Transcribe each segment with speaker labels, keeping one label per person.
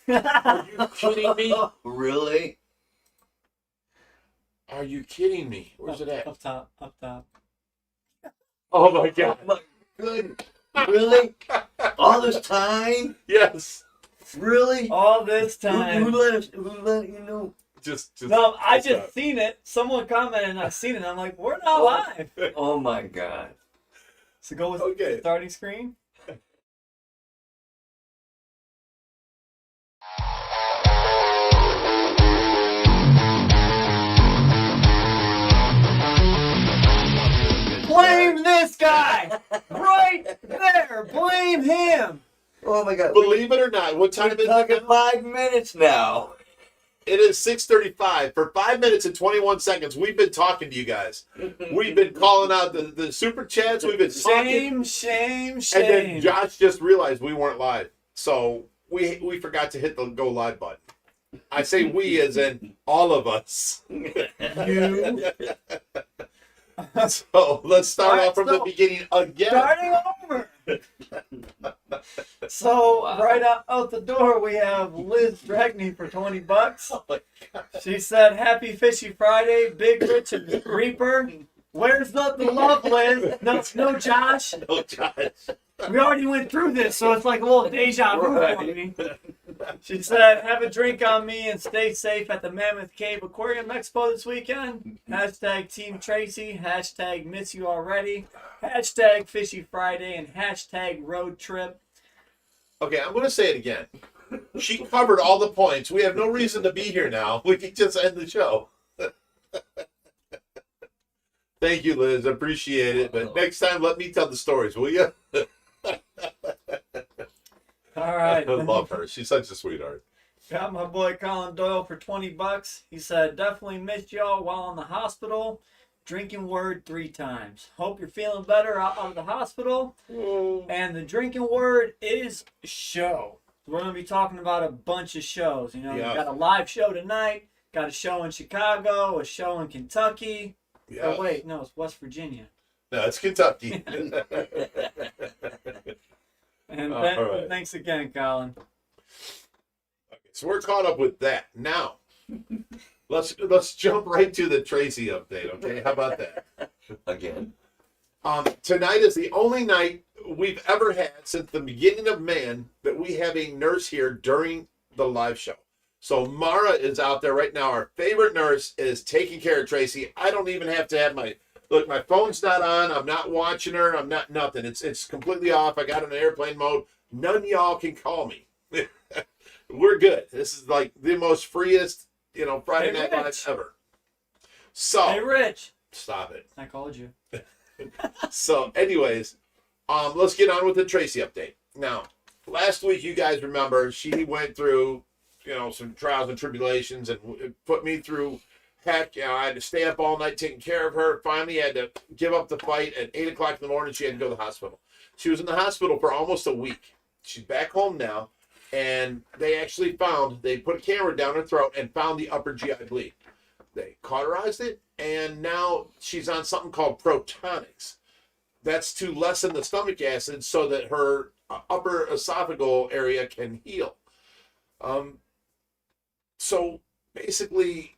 Speaker 1: Are you kidding me?
Speaker 2: Really?
Speaker 1: Are you kidding me? Where's it at?
Speaker 3: Up top, up top.
Speaker 1: Oh my God.
Speaker 2: Oh my goodness. Really? All this time?
Speaker 1: Yes.
Speaker 2: Really?
Speaker 3: All this
Speaker 2: Who
Speaker 3: time.
Speaker 2: let you know?
Speaker 1: Just
Speaker 3: No, I just
Speaker 1: stop.
Speaker 3: seen it. Someone commented and I seen it. I'm like, we're not live.
Speaker 2: Oh my God.
Speaker 3: So go with
Speaker 1: Okay.
Speaker 3: the starting screen. Blame this guy! Right there! Blame him!
Speaker 2: Oh my God.
Speaker 1: Believe it or not, what time
Speaker 2: We're
Speaker 1: is it
Speaker 2: talking
Speaker 1: now?
Speaker 2: 5 minutes now.
Speaker 1: It is 6:35. For 5 minutes and 21 seconds, we've been talking to you guys. We've been calling out the super chats. We've been talking.
Speaker 3: Shame.
Speaker 1: And then Josh just realized we weren't live. So we forgot to hit the go live button. I say we as in all of us.
Speaker 3: You.
Speaker 1: So let's start
Speaker 3: All right,
Speaker 1: off from
Speaker 3: so
Speaker 1: the beginning again.
Speaker 3: Starting over. So right out the door we have Liz Dragney for $20.
Speaker 1: Oh my God.
Speaker 3: She said, "Happy Fishy Friday, Big Rich and Reaper." Where's the love, Liz? No, Josh.
Speaker 1: Oh, Josh.
Speaker 3: We already went through this, so it's like a little deja vu for me. She said, "Have a drink on me and stay safe at the Mammoth Cave Aquarium Expo this weekend. Hashtag Team Tracy. Hashtag miss you already. Hashtag Fishy Friday and hashtag road trip."
Speaker 1: Okay, I'm going to say it again. She covered all the points. We have no reason to be here now. We can just end the show. Thank you, Liz. I appreciate it. But next time, let me tell the stories, will you?
Speaker 3: All right.
Speaker 1: I love her. She's such a sweetheart.
Speaker 3: Got my boy Colin Doyle for $20. He said, "Definitely missed y'all while in the hospital. Drinking word 3 times. Hope you're feeling better out of the hospital." And the drinking word is show. We're going to be talking about a bunch of shows. You know,
Speaker 1: Yeah.
Speaker 3: we got a live show tonight, got a show in Chicago, a show in Kentucky.
Speaker 1: Yeah.
Speaker 3: Oh, wait, no, it's West Virginia.
Speaker 1: No, it's Kentucky.
Speaker 3: And
Speaker 1: All right.
Speaker 3: thanks again, Colin.
Speaker 1: So we're caught up with that. Now, let's jump right to the Tracy update, okay? How about that?
Speaker 2: Again.
Speaker 1: Tonight is the only night we've ever had since the beginning of man that we have a nurse here during the live show. So Mara is out there right now. Our favorite nurse is taking care of Tracy. I don't even have to have my phone's not on. I'm not watching her. I'm not nothing. It's completely off. I got it in airplane mode. None of y'all can call me. We're good. This is like the most freest, Friday
Speaker 3: Hey,
Speaker 1: Night Live
Speaker 3: Rich.
Speaker 1: ever. So
Speaker 3: Hey, Rich.
Speaker 1: stop it.
Speaker 3: I called you.
Speaker 1: So, anyways, let's get on with the Tracy update. Now, last week, you guys remember, she went through, some trials and tribulations and put me through heck. I had to stay up all night taking care of her. Finally, had to give up the fight at 8 o'clock in the morning. She had to go to the hospital. She was in the hospital for almost a week. She's back home now, and they put a camera down her throat and found the upper GI bleed. They cauterized it, and now she's on something called protonics. That's to lessen the stomach acid so that her upper esophageal area can heal. So basically,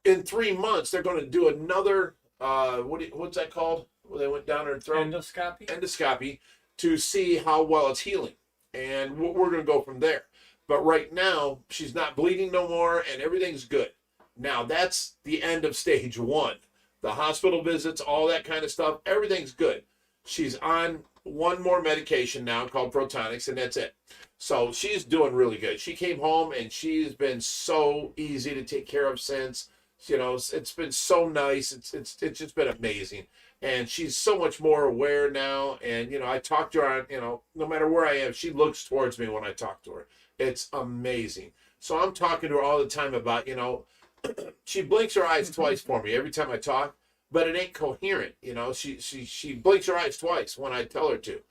Speaker 1: in 3 months, they're going to do another, what's that called? Where they went down her throat? Endoscopy to see how well it's healing. And we're going to go from there. But right now, she's not bleeding no more, and everything's good. Now, that's the end of stage 1. The hospital visits, all that kind of stuff, everything's good. She's on one more medication now called Protonics, and that's it. So she's doing really good. She came home, and she's been so easy to take care of since. It's been so nice. It's just been amazing. And she's so much more aware now. And, I talk to her, no matter where I am, she looks towards me when I talk to her. It's amazing. So I'm talking to her all the time about, she blinks her eyes twice for me every time I talk, but it ain't coherent. She blinks her eyes twice when I tell her to,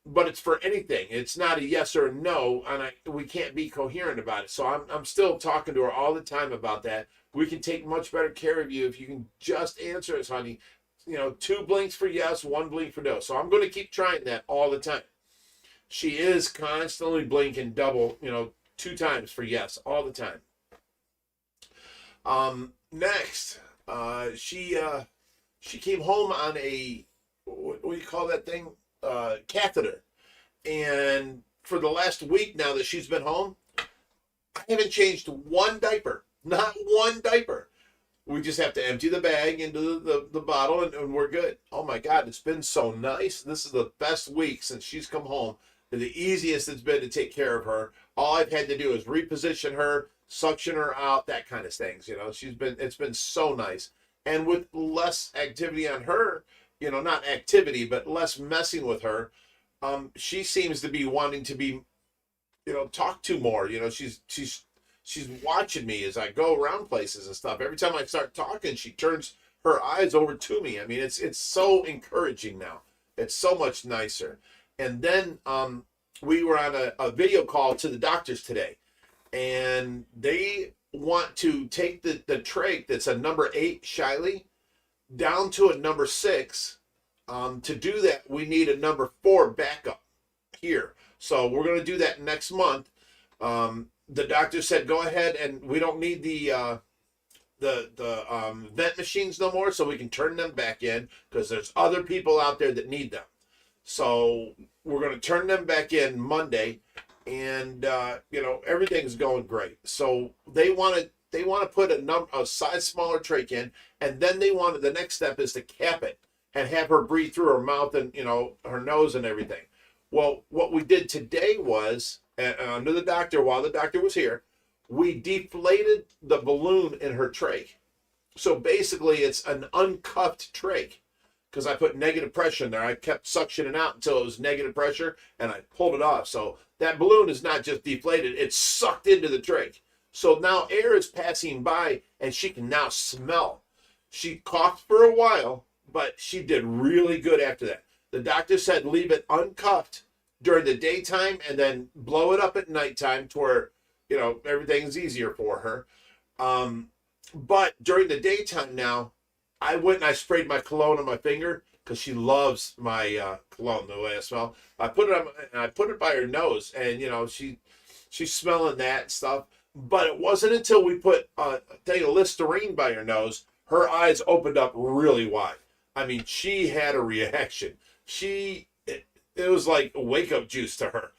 Speaker 1: but it's for anything. It's not a yes or a no, and we can't be coherent about it. So I'm still talking to her all the time about that. We can take much better care of you if you can just answer us, honey. 2 blinks for yes, 1 blink for no. So I'm going to keep trying that all the time. She is constantly blinking double, 2 times for yes all the time. Next, she came home on a, what do you call that thing? Catheter. And for the last week now that she's been home, I haven't changed one diaper. Not one diaper. We just have to empty the bag into the bottle and we're good. Oh my God, it's been so nice. This is the best week since she's come home. The easiest it's been to take care of her. All I've had to do is reposition her, suction her out, that kind of things. You know, it's been so nice. And with less activity on her, you know, not activity, but less messing with her, she seems to be wanting to be, you know, talked to more. You know, she's watching me as I go around places and stuff. Every time I start talking, she turns her eyes over to me. I mean, it's so encouraging now. It's so much nicer. And then we were on a video call to the doctors today, and they want to take the trach that's a number 8 Shiley down to a number 6. To do that, we need a number 4 backup here. So we're going to do that next month. The doctor said, go ahead, and we don't need the vent machines no more, so we can turn them back in because there's other people out there that need them. So we're going to turn them back in Monday, and you know, everything's going great. So they want to put a size smaller trach in, and then the next step is to cap it and have her breathe through her mouth and, you know, her nose and everything. Well, what we did today was, under the doctor, while the doctor was here, we deflated the balloon in her trach. So basically, it's an uncuffed trach because I put negative pressure in there. I kept suctioning out until it was negative pressure, and I pulled it off. So that balloon is not just deflated, it's sucked into the trach. So now air is passing by, and she can now smell. She coughed for a while, but she did really good after that. The doctor said leave it uncuffed during the daytime and then blow it up at nighttime to where, you know, everything's easier for her. But during the daytime now, I went and I sprayed my cologne on my finger because she loves my cologne, the way I smell. I put it by her nose, and, you know, she's smelling that and stuff. But it wasn't until we put a thing of Listerine by her nose, her eyes opened up really wide. I mean, she had a reaction. It was like wake-up juice to her.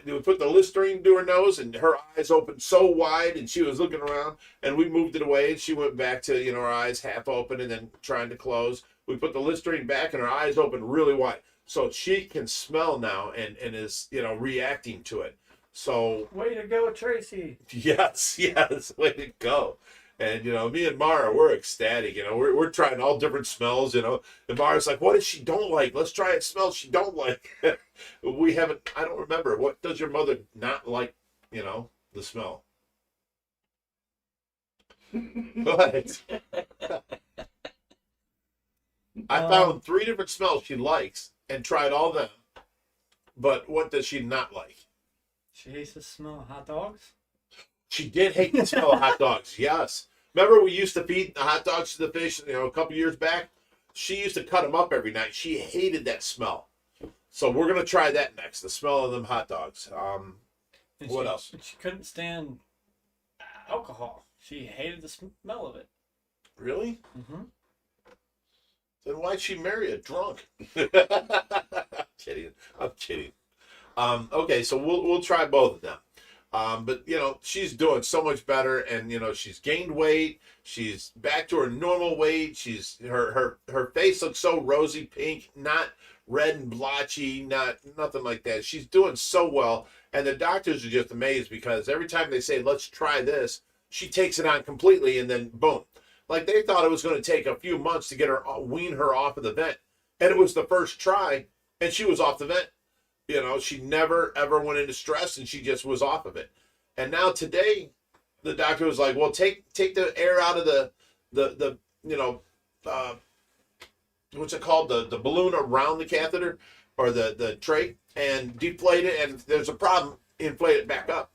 Speaker 1: We put the Listerine to her nose, and her eyes opened so wide, and she was looking around, and we moved it away, and she went back to, you know, her eyes half open and then trying to close. We put the Listerine back, and her eyes opened really wide. So she can smell now and is, you know, reacting to it. So
Speaker 3: way to go, Tracy.
Speaker 1: Yes, way to go. And, you know, me and Mara, we're ecstatic. You know, we're trying all different smells, you know. And Mara's like, what does she don't like? Let's try it smells she don't like. I don't remember. What does your mother not like, you know, the smell? Go ahead. I found 3 different smells she likes and tried all of them. But what does she not like?
Speaker 3: She hates the smell of hot dogs?
Speaker 1: She did hate the smell of hot dogs, yes. Remember we used to feed the hot dogs to the fish, you know, a couple years back? She used to cut them up every night. She hated that smell. So we're going to try that next, the smell of them hot dogs. What else?
Speaker 3: She couldn't stand alcohol. She hated the smell of it.
Speaker 1: Really?
Speaker 3: Mm-hmm.
Speaker 1: Then why'd she marry a drunk? I'm kidding. Okay, so we'll try both of them. But, you know, she's doing so much better, and, you know, she's gained weight. She's back to her normal weight. Her face looks so rosy pink, not red and blotchy, nothing like that. She's doing so well, and the doctors are just amazed because every time they say, let's try this, she takes it on completely, and then boom. Like, they thought it was going to take a few months to get her, wean her off of the vent, and it was the first try, and she was off the vent. You know, she never, ever went into stress, and she just was off of it. And now today, the doctor was like, well, take the air out of the you know, what's it called? The balloon around the catheter or the trach, and deflate it. And if there's a problem, inflate it back up.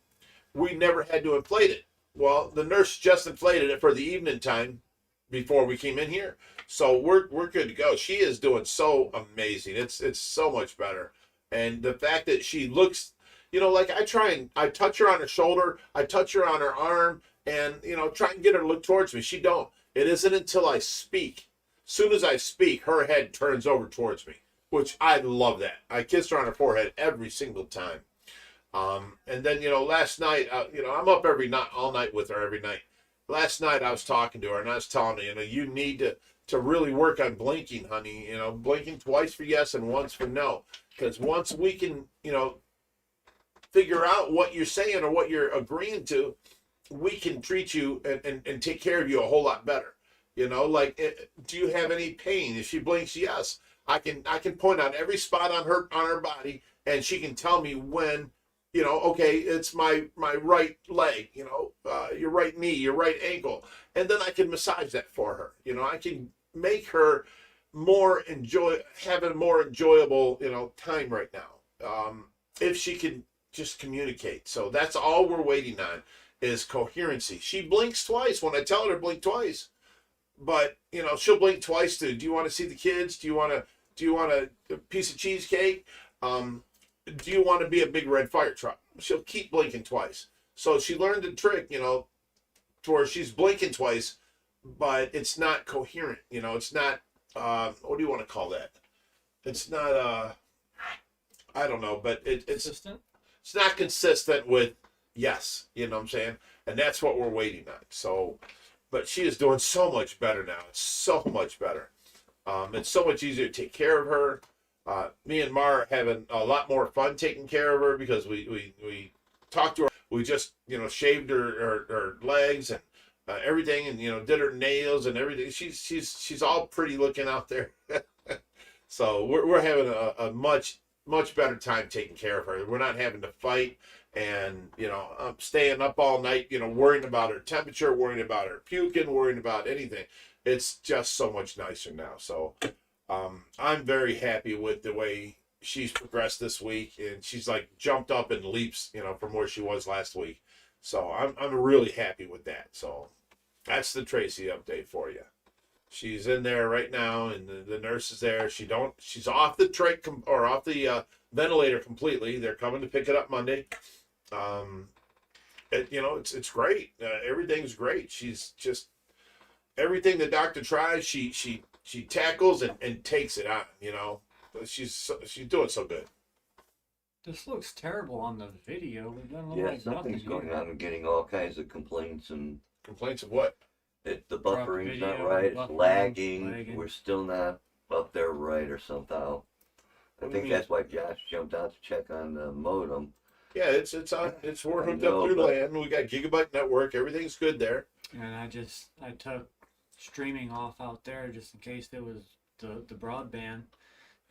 Speaker 1: We never had to inflate it. Well, the nurse just inflated it for the evening time before we came in here. So we're good to go. She is doing so amazing. It's so much better. And the fact that she looks, like I touch her on her shoulder, I touch her on her arm, and try and get her to look towards me. She don't. It isn't until I speak. Soon as I speak, her head turns over towards me, which I love that. I kiss her on her forehead every single time. And then, last night, I'm up every night, all night with her every night. Last night I was talking to her and I was telling her, you need to really work on blinking, honey. Blinking twice for yes and once for no. Because once we can, figure out what you're saying or what you're agreeing to, we can treat you and take care of you a whole lot better. Do you have any pain? If she blinks yes, I can point out every spot on her body, and she can tell me when, okay, it's my right leg, your right knee, your right ankle, and then I can massage that for her. I can make her have a more enjoyable, time right now. If she can just communicate. So that's all we're waiting on is coherency. She blinks twice when I tell her to blink twice, but she'll blink twice to, do you want to see the kids? Do you want a piece of cheesecake? Do you want to be a big red fire truck? She'll keep blinking twice. So she learned the trick, to where she's blinking twice, but it's not coherent. It's not, what do you want to call that? It's not, I don't know, but it's
Speaker 3: consistent.
Speaker 1: It's not consistent with yes. You know what I'm saying? And that's what we're waiting on. So, but she is doing so much better now. It's so much better. It's so much easier to take care of her. Me and Mar are having a lot more fun taking care of her because we talked to her. We just, shaved her legs and everything, and, did her nails and everything. She's all pretty looking out there. So we're having a much better time taking care of her. We're not having to fight and, I'm staying up all night, worrying about her temperature, worrying about her puking, worrying about anything. It's just so much nicer now. So I'm very happy with the way she's progressed this week, and she's like jumped up in leaps, from where she was last week. So I'm really happy with that. So that's the Tracy update for you. She's in there right now, and the nurse is there. She's off the off the ventilator completely. They're coming to pick it up Monday. It's great. Everything's great. She's just everything the doctor tries. She tackles and takes it on. She's doing so good.
Speaker 3: This looks terrible on the video. It doesn't look
Speaker 2: Yeah,
Speaker 3: like
Speaker 2: something's
Speaker 3: nothing
Speaker 2: going on. I'm getting all kinds of complaints and
Speaker 1: Complaints of what?
Speaker 2: the buffering's
Speaker 3: video,
Speaker 2: not right. It's
Speaker 3: buffering,
Speaker 2: lagging. We're still not up there right or somehow. I think that's why Josh jumped out to check on the modem.
Speaker 1: Yeah, it's on. We're hooked up through LAN. We got gigabyte network. Everything's good there.
Speaker 3: And I took streaming off out there just in case there was the broadband.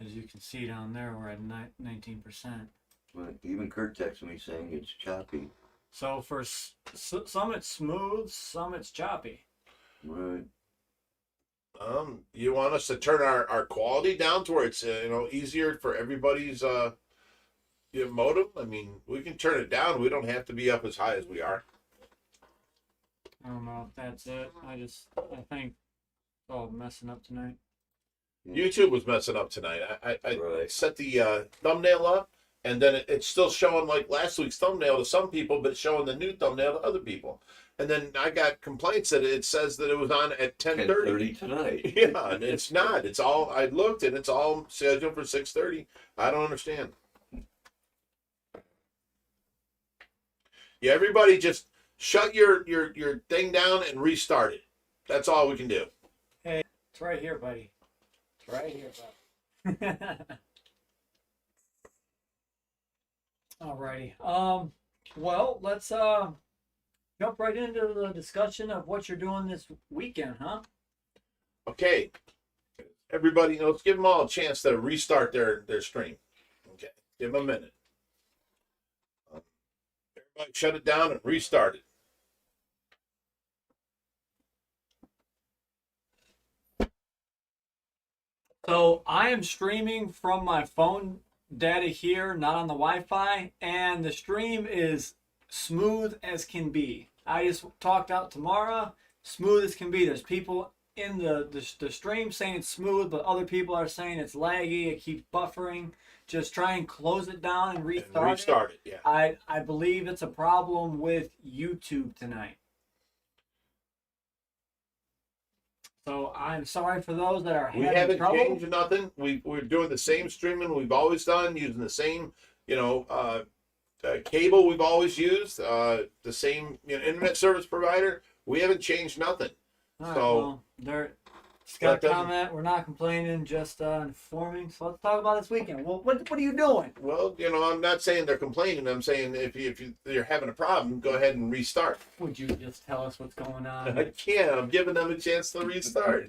Speaker 3: As you can see down there, we're at 19%.
Speaker 2: But even Kurt texted me saying it's choppy.
Speaker 3: So for some it's smooth, some it's choppy.
Speaker 2: Right.
Speaker 1: You want us to turn our quality down to where it's easier for everybody's modem? I mean, we can turn it down. We don't have to be up as high as we are.
Speaker 3: I don't know if that's it. I think it's all messing up tonight.
Speaker 1: YouTube was messing up tonight. I
Speaker 2: Right.
Speaker 1: set the thumbnail up, and then it's still showing like last week's thumbnail to some people, but it's showing the new thumbnail to other people. And then I got complaints that it says that it was on at 10:30
Speaker 2: tonight.
Speaker 1: Yeah, and it's not. It's all, I looked, and it's all scheduled for 6:30. I don't understand. Yeah, everybody just shut your thing down and restart it. That's all we can do.
Speaker 3: Hey, it's right here, buddy. It's right here, buddy. Alrighty. Well, let's jump right into the discussion of what you're doing this weekend, huh?
Speaker 1: Okay. Everybody, let's give them all a chance to restart their stream. Okay. Give them a minute. Everybody shut it down and restart it.
Speaker 3: So I am streaming from my phone data here, not on the Wi-Fi, and the stream is smooth as can be. I just talked out tomorrow, smooth as can be. There's people in the stream saying it's smooth, but other people are saying it's laggy, it keeps buffering. just try and close it down and restart,
Speaker 1: And restart it. Yeah.
Speaker 3: I believe it's a problem with YouTube tonight. So I'm sorry for those that are
Speaker 1: We
Speaker 3: having
Speaker 1: haven't
Speaker 3: trouble.
Speaker 1: changed nothing. We're doing the same streaming we've always done, using the same, cable we've always used, the same internet service provider. We haven't changed nothing.
Speaker 3: All right,
Speaker 1: So
Speaker 3: well, just got
Speaker 1: let
Speaker 3: a
Speaker 1: them-
Speaker 3: comment. We're not complaining, just informing. So let's talk about this weekend. Well, what are you doing?
Speaker 1: well, I'm not saying they're complaining. I'm saying if you're having a problem, go ahead and restart.
Speaker 3: Would you just tell us what's going on?
Speaker 1: I can't. I'm giving them a chance to restart.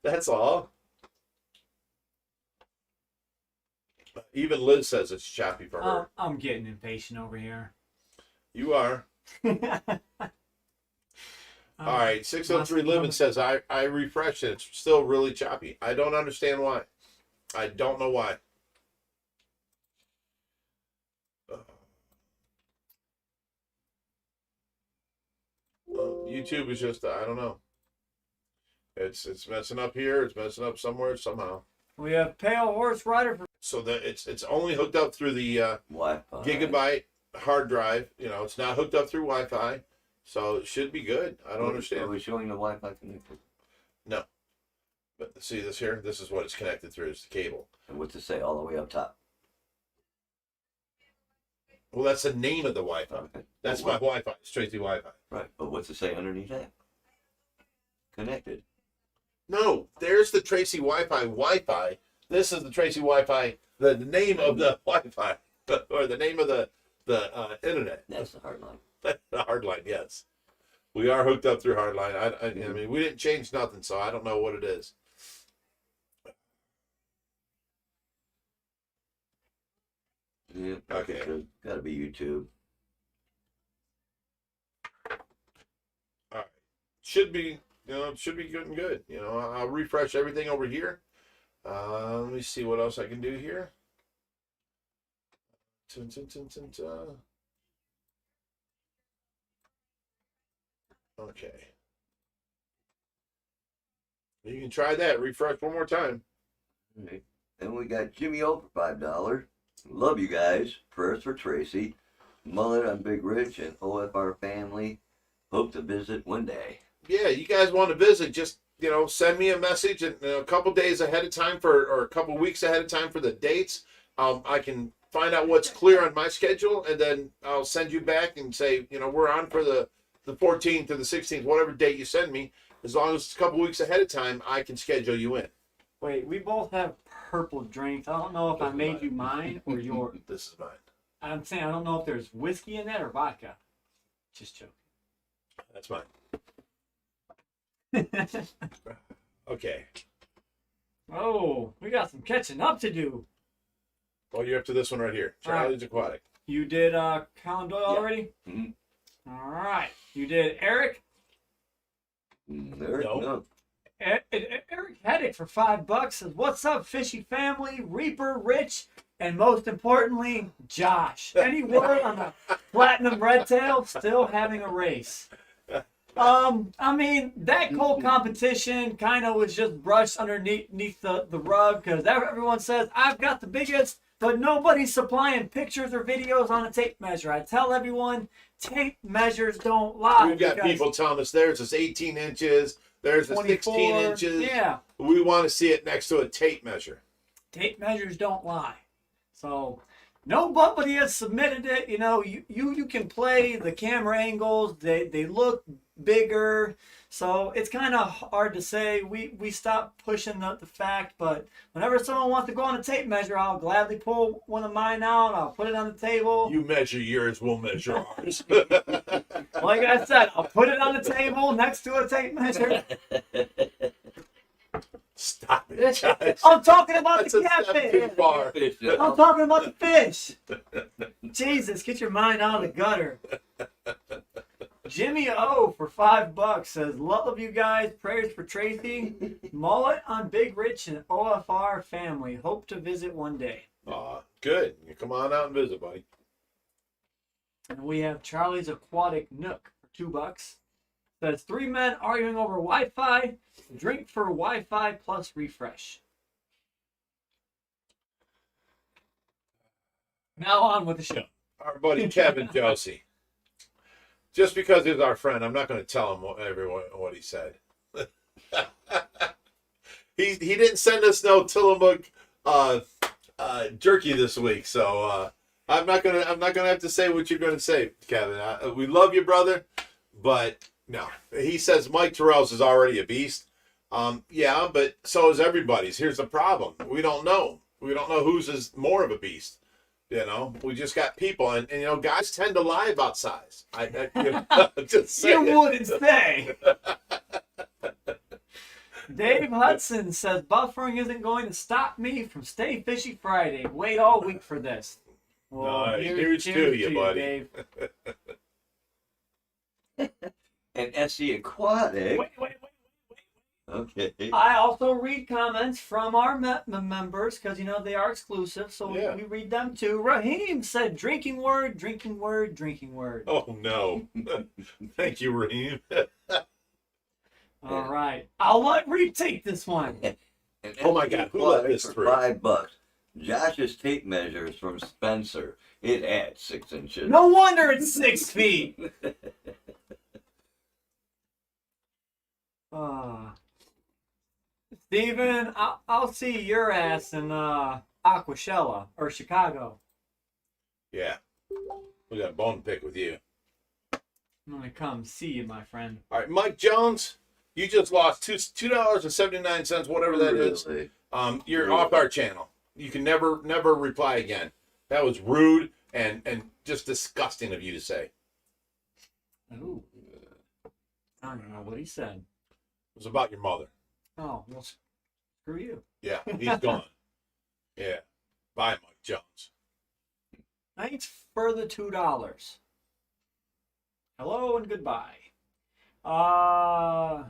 Speaker 1: That's all. Even Liz says it's choppy for her.
Speaker 3: I'm getting impatient over here.
Speaker 1: You are. All right, 603 Living says I refreshed it. It's still really choppy. I don't understand why. I don't know why. Well, YouTube is just I don't know. It's messing up here. It's messing up somewhere somehow.
Speaker 3: We have Pale Horse Rider for
Speaker 1: So that it's only hooked up through the
Speaker 2: Wi-Fi.
Speaker 1: gigabyte hard drive. It's not hooked up through Wi-Fi, so it should be good. I don't
Speaker 2: Are
Speaker 1: understand.
Speaker 2: we showing the Wi-Fi connected?
Speaker 1: No. But see this here? This is what it's connected through. It's the cable.
Speaker 2: And what's it say all the way up top?
Speaker 1: Well, that's the name of the Wi-Fi.
Speaker 2: Okay.
Speaker 1: That's my Wi-Fi. It's Tracy Wi-Fi.
Speaker 2: Right, but what's it say underneath that? Connected.
Speaker 1: No, there's the Tracy Wi-Fi. This is the Tracy Wi-Fi. The name of the Wi-Fi, or the name of the internet.
Speaker 2: That's the hard line.
Speaker 1: The hardline, yes. We are hooked up through hardline. I mean, we didn't change nothing, so I don't know what it is.
Speaker 2: Yeah.
Speaker 1: Okay.
Speaker 2: Got to be YouTube.
Speaker 1: All right. Should be good and good. I'll refresh everything over here. Let me see what else I can do here. Okay. You can try that. Refresh one more time.
Speaker 2: All right. Then we got Jimmy O for $5. Love you guys. Prayers for Tracy. Mullet on Big Rich and OFR family. Hope to visit one day.
Speaker 1: Yeah, you guys want to visit, just send me a message and a couple days ahead of time or a couple weeks ahead of time for the dates. I can find out what's clear on my schedule, and then I'll send you back and say, we're on for the 14th or the 16th, whatever date you send me. As long as it's a couple weeks ahead of time, I can schedule you in.
Speaker 3: Wait, we both have purple drinks. I don't know if I made you mine or yours.
Speaker 1: This is mine.
Speaker 3: I'm saying I don't know if there's whiskey in that or vodka. Just joking.
Speaker 1: That's mine. Okay.
Speaker 3: Oh, we got some catching up to do.
Speaker 1: Well, you're up to this one right here. Charlie's Aquatic.
Speaker 3: You did Colin Doyle already?
Speaker 2: Mm-hmm.
Speaker 3: All right. You did Eric?
Speaker 2: There,
Speaker 1: No.
Speaker 2: no.
Speaker 3: Eric Heddick for $5 says, "What's up, Fishy family, Reaper, Rich, and most importantly, Josh. Any word on the Platinum Red Tail still having a race?" I mean, that cold competition kind of was just brushed underneath the rug because everyone says, "I've got the biggest," but nobody's supplying pictures or videos on a tape measure. I tell everyone, tape measures don't lie.
Speaker 1: We've got people telling us theirs is 18 inches, theirs is 16 inches.
Speaker 3: Yeah.
Speaker 1: We want to see it next to a tape measure.
Speaker 3: Tape measures don't lie. So nobody has submitted it. You can play the camera angles. They look bigger. So it's kind of hard to say. We stopped pushing the fact, but whenever someone wants to go on a tape measure, I'll gladly pull one of mine out. I'll put it on the table.
Speaker 1: You measure yours, we'll measure ours.
Speaker 3: Like I said, I'll put it on the table next to a tape measure.
Speaker 1: Stop it, guys.
Speaker 3: I'm talking about
Speaker 1: That's
Speaker 3: the
Speaker 1: a step
Speaker 3: catfish.
Speaker 1: too far.
Speaker 3: I'm talking about the fish. Jesus, get your mind out of the gutter. Jimmy O for $5 says, "Love you guys. Prayers for Tracy. Mullet on Big Rich and OFR family. Hope to visit one day."
Speaker 1: Good. You come on out and visit, buddy.
Speaker 3: And we have Charlie's Aquatic Nook for $2. Says, "3 men arguing over Wi-Fi. Drink for Wi-Fi plus refresh." Now on with the show.
Speaker 1: Our buddy Kevin Josie. Just because he's our friend, I'm not going to tell him what he said. He didn't send us no Tillamook jerky this week, so I'm not gonna have to say what you're gonna say, Kevin. We love you, brother, but no. He says Mike Terrell's is already a beast. Yeah, but so is everybody's. Here's the problem: we don't know. We don't know whose is more of a beast. You know, we just got people, and you know, guys tend to lie about size. Just saying.
Speaker 3: You wouldn't say. Dave Hudson says buffering isn't going to stop me from Stay Fishy Friday. Wait all week for this. Well,
Speaker 1: nice. Here's to you, buddy.
Speaker 3: Dave.
Speaker 2: And SC Aquatic.
Speaker 3: Wait.
Speaker 2: Okay.
Speaker 3: I also read comments from our members because, you know, they are exclusive, so
Speaker 1: Yeah.
Speaker 3: we read them too. Raheem said, drinking word, drinking word, drinking word.
Speaker 1: Oh, no. Thank you, Raheem.
Speaker 3: All right. I'll let Reed take this one.
Speaker 2: And
Speaker 1: Oh my
Speaker 2: SC
Speaker 1: God, who let
Speaker 2: Aquatic
Speaker 1: this
Speaker 2: for
Speaker 1: through?
Speaker 2: $5. Josh's tape measures from Spencer. It adds 6 inches.
Speaker 3: No wonder it's 6 feet. Steven, I'll see your ass in Aquashella or Chicago.
Speaker 1: Yeah. We got a bone to pick with you.
Speaker 3: I'm going to come see you, my friend.
Speaker 1: All right, Mike Jones, you just lost $2.79, whatever that is.
Speaker 2: Really?
Speaker 1: You're
Speaker 2: Really?
Speaker 1: off our channel. You can never reply again. That was rude and just disgusting of you to say.
Speaker 3: Ooh. I don't know what he said.
Speaker 1: It was about your mother.
Speaker 3: Oh, well, screw you.
Speaker 1: Yeah, he's gone. Yeah. Bye, Mike Jones.
Speaker 3: Thanks for the $2. Hello and goodbye. I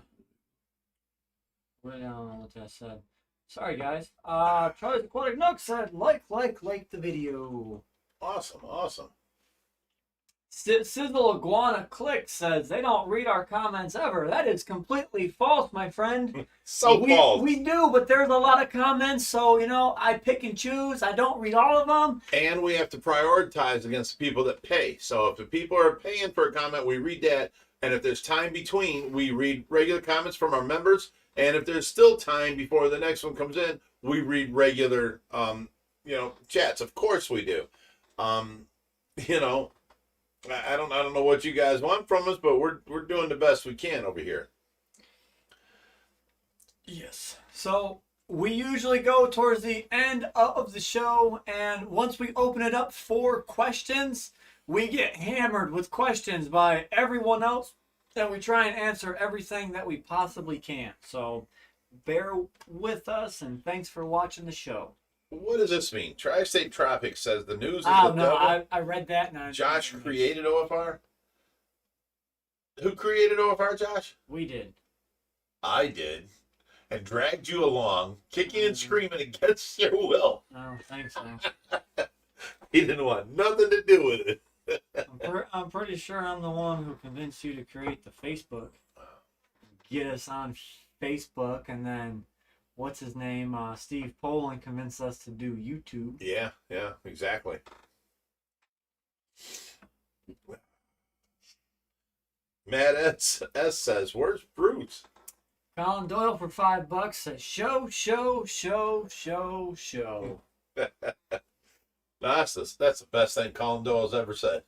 Speaker 3: don't know what that said. Sorry, guys. Charles Aquatic Nook said, like the video.
Speaker 1: Awesome.
Speaker 3: Sizzle Iguana Click says, they don't read our comments ever. That is completely false, my friend.
Speaker 1: False.
Speaker 3: We do, but there's a lot of comments, so, you know, I pick and choose. I don't read all of them.
Speaker 1: And we have to prioritize against the people that pay. So if the people are paying for a comment, we read that. And if there's time between, we read regular comments from our members. And if there's still time before the next one comes in, we read regular, chats. Of course we do. I don't know what you guys want from us, but we're doing the best we can over here.
Speaker 3: Yes. So we usually go towards the end of the show, and once we open it up for questions, we get hammered with questions by everyone else, and we try and answer everything that we possibly can. So bear with us, and thanks for watching the show.
Speaker 1: What does this mean? Tri-State Tropics says the news is
Speaker 3: Oh,
Speaker 1: the
Speaker 3: no,
Speaker 1: devil.
Speaker 3: I read that. And
Speaker 1: Josh created OFR? Who created OFR, Josh?
Speaker 3: We did.
Speaker 1: I did. And dragged you along, kicking and screaming against your will.
Speaker 3: I don't think so.
Speaker 1: He didn't want nothing to do with it.
Speaker 3: I'm pretty sure I'm the one who convinced you to create the Facebook. Get us on Facebook, and then what's his name? Steve Poland convinced us to do YouTube.
Speaker 1: Yeah, exactly. Matt S says, "Where's Bruce?"
Speaker 3: Colin Doyle for $5 says, show.
Speaker 1: That's the best thing Colin Doyle's ever said.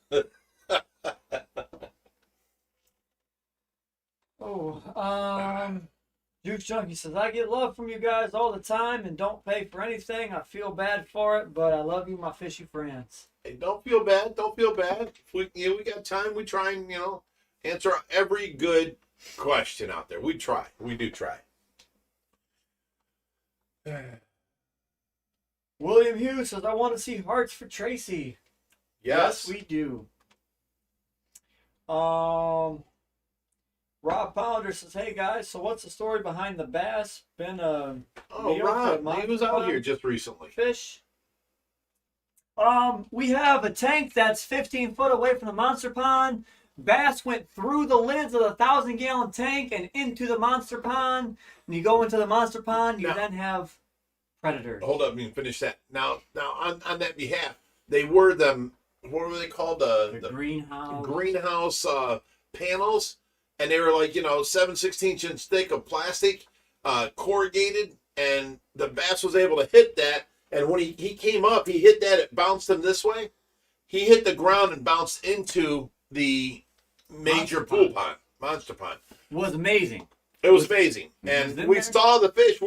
Speaker 3: Juice Junkie says, I get love from you guys all the time and don't pay for anything. I feel bad for it, but I love you, my fishy friends.
Speaker 1: Hey, don't feel bad. If we got time, we try and, answer every good question out there. We try. We do try.
Speaker 3: William Hughes says, I want to see hearts for Tracy.
Speaker 1: Yes,
Speaker 3: we do. Rob Pounder says, hey guys, so what's the story behind the bass? Been a
Speaker 1: Rob, he was out here just recently.
Speaker 3: Fish. We have a tank that's 15 foot away from the monster pond. Bass went through the lids of the 1,000-gallon tank and into the monster pond. And you go into the monster pond, you then have predators.
Speaker 1: Hold up, you can finish that. Now on that behalf, they were them. What were they called?
Speaker 3: The greenhouse.
Speaker 1: Greenhouse panels, and they were like 7/16" thick of plastic, corrugated, and the bass was able to hit that. And when he came up, he hit that. It bounced him this way. He hit the ground and bounced into the major pool pond, monster pond.
Speaker 3: It was amazing.
Speaker 1: It was amazing, and we saw the fish.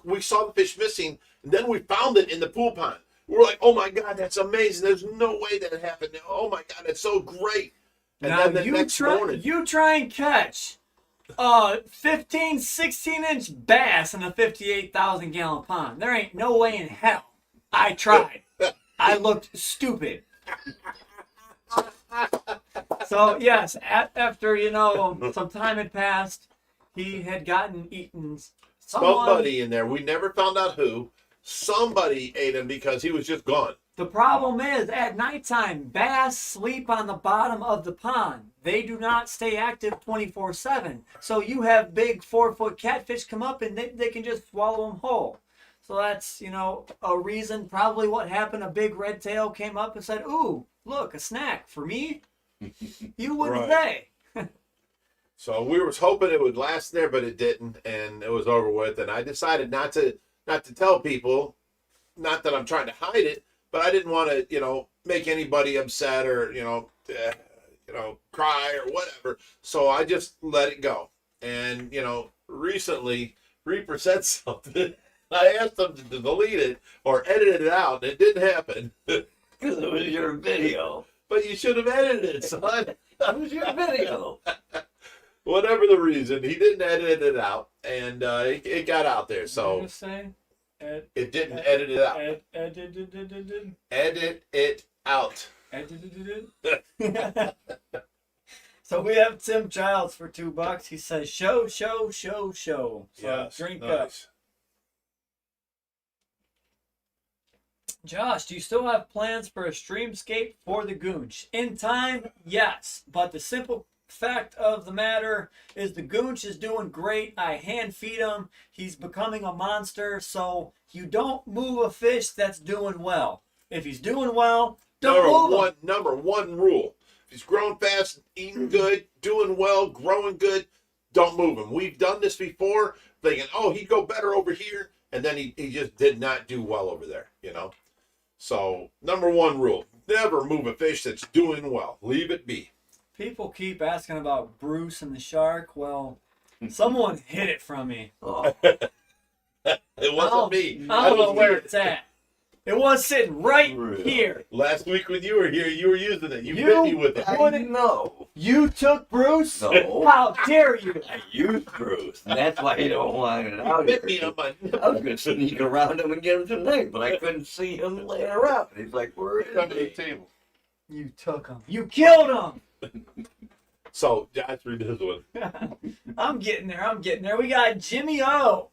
Speaker 1: We saw the fish missing, and then we found it in the pool pond. We were like, "Oh my God, that's amazing! There's no way that happened. Oh my God, that's so great!" And
Speaker 3: now,
Speaker 1: then the next morning,
Speaker 3: you try and catch 15, 16-inch bass in a 58,000-gallon pond. There ain't no way in hell. I tried. I looked stupid. So yes, after some time had passed, he had gotten eaten.
Speaker 1: Somebody in there. We never found out who. Somebody ate him because he was just gone.
Speaker 3: The problem is, at nighttime, bass sleep on the bottom of the pond. They do not stay active 24/7. So you have big 4-foot catfish come up and they can just swallow them whole. So that's, a reason. Probably what happened, a big red tail came up and said, "Ooh, look, a snack for me." You wouldn't say.
Speaker 1: So we were hoping it would last there, but it didn't, and it was over with. And I decided not to tell people, not that I'm trying to hide it, but I didn't want to, make anybody upset or, cry or whatever. So I just let it go. And, recently Reaper said something. I asked him to delete it or edit it out, and it didn't happen.
Speaker 2: Because it was your video.
Speaker 1: But you should have edited it, son.
Speaker 2: That was your video.
Speaker 1: Whatever the reason, he didn't edit it out, and it got out there. So it didn't edit it out. Edit it out.
Speaker 3: So we have Tim Childs for $2. He says, "Show, show, show, show." So
Speaker 1: yes,
Speaker 3: drink
Speaker 1: nice.
Speaker 3: up. Josh, do you still have plans for a streamscape for the Goonch? In time, yes. But the simple fact of the matter is the Goonch is doing great. I hand feed him. He's becoming a monster. So you don't move a fish that's doing well. If he's doing well, don't move him.
Speaker 1: Number one rule. If he's growing fast, eating good, doing well, growing good, don't move him. We've done this before, thinking, oh, he'd go better over here. And then he just did not do well over there, So, number one rule, never move a fish that's doing well. Leave it be.
Speaker 3: People keep asking about Bruce and the shark. Well, someone hid it from me.
Speaker 2: Oh.
Speaker 1: It wasn't me.
Speaker 3: I don't know where it's at. It was sitting right here.
Speaker 1: Last week when you were here, you were using it. You bit me with it.
Speaker 2: I didn't know.
Speaker 3: You took Bruce?
Speaker 2: No.
Speaker 3: How dare you?
Speaker 2: I used Bruce, and that's why you don't want it out
Speaker 1: Bit
Speaker 2: here.
Speaker 1: me on my nipple.
Speaker 2: I was going to sneak around him and get him tonight, but I couldn't see him laying around. He's like, where is
Speaker 1: Under the
Speaker 2: he?
Speaker 1: table.
Speaker 3: You took him. You killed him.
Speaker 1: So, Josh, read this one.
Speaker 3: I'm getting there. We got Jimmy O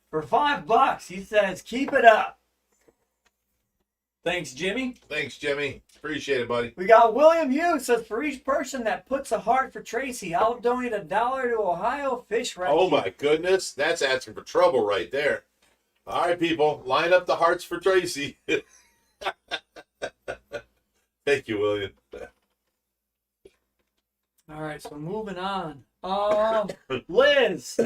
Speaker 3: for $5. He says, "Keep it up." Thanks, Jimmy.
Speaker 1: Thanks, Jimmy. Appreciate it, buddy.
Speaker 3: We got William Hughes says, "For each person that puts a heart for Tracy, I'll donate $1 to Ohio Fish Rescue."
Speaker 1: Oh, my goodness. That's asking for trouble right there. All right, people. Line up the hearts for Tracy. Thank you, William.
Speaker 3: All right, so moving on. Liz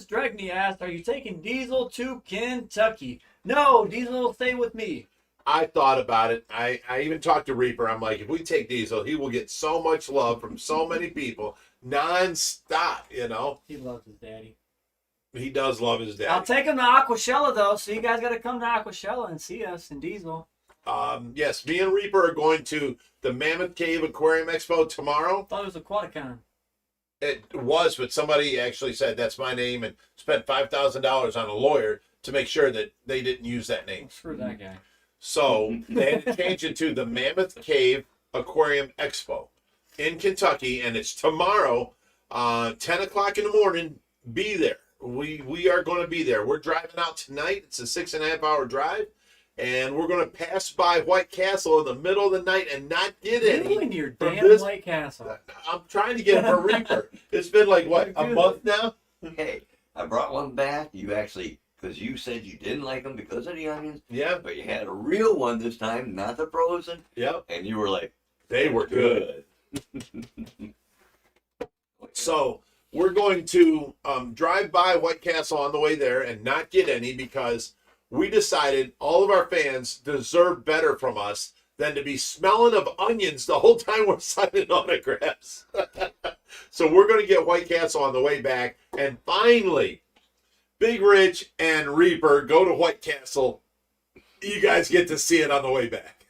Speaker 3: Dregney asked, "Are you taking Diesel to Kentucky?" No, Diesel will stay with me.
Speaker 1: I thought about it. I even talked to Reaper. I'm like, if we take Diesel, he will get so much love from so many people nonstop,
Speaker 3: He loves his daddy.
Speaker 1: He does love his dad.
Speaker 3: I'll take him to Aquashella, though, so you guys got to come to Aquashella and see us in Diesel.
Speaker 1: Yes, me and Reaper are going to the Mammoth Cave Aquarium Expo tomorrow.
Speaker 3: I thought it was Aquaticon.
Speaker 1: It was, but somebody actually said that's my name and spent $5,000 on a lawyer to make sure that they didn't use that name.
Speaker 3: Well, screw that guy.
Speaker 1: So they had to change it to the Mammoth Cave Aquarium Expo in Kentucky, and it's tomorrow, 10 o'clock in the morning. Be there. We are going to be there. We're driving out tonight. It's a 6.5 hour drive, and we're going to pass by White Castle in the middle of the night and not get any.
Speaker 3: You and your damn White Castle.
Speaker 1: I'm trying to get it for Reaper. It's been like, what, a month now?
Speaker 2: Hey, I brought one back. You actually because you said you didn't like them because of the onions.
Speaker 1: Yeah.
Speaker 2: But you had a real one this time, not the frozen.
Speaker 1: Yep.
Speaker 2: And you were like,
Speaker 1: they were good. So we're going to drive by White Castle on the way there and not get any because we decided all of our fans deserve better from us than to be smelling of onions the whole time we're signing autographs. So we're going to get White Castle on the way back. And finally, Big Rich and Reaper go to White Castle. You guys get to see it on the way back.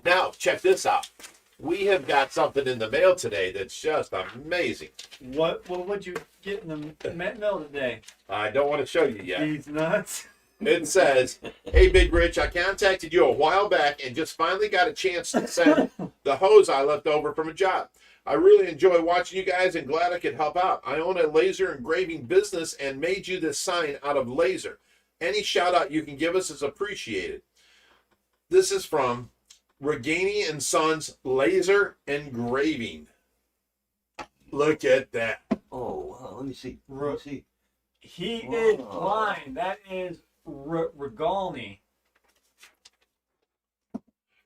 Speaker 1: Now, check this out. We have got something in the mail today that's just amazing.
Speaker 3: What would you get in the mail today?
Speaker 1: I don't want to show you yet.
Speaker 3: These nuts.
Speaker 1: It says, "Hey, Big Rich, I contacted you a while back and just finally got a chance to send the hose I left over from a job. I really enjoy watching you guys and glad I could help out. I own a laser engraving business and made you this sign out of laser. Any shout out you can give us is appreciated." This is from Regani and Sons Laser Engraving. Look at that.
Speaker 2: oh, wow, let me see. Let me see.
Speaker 3: He
Speaker 2: Wow.
Speaker 3: is blind. That is Regalny.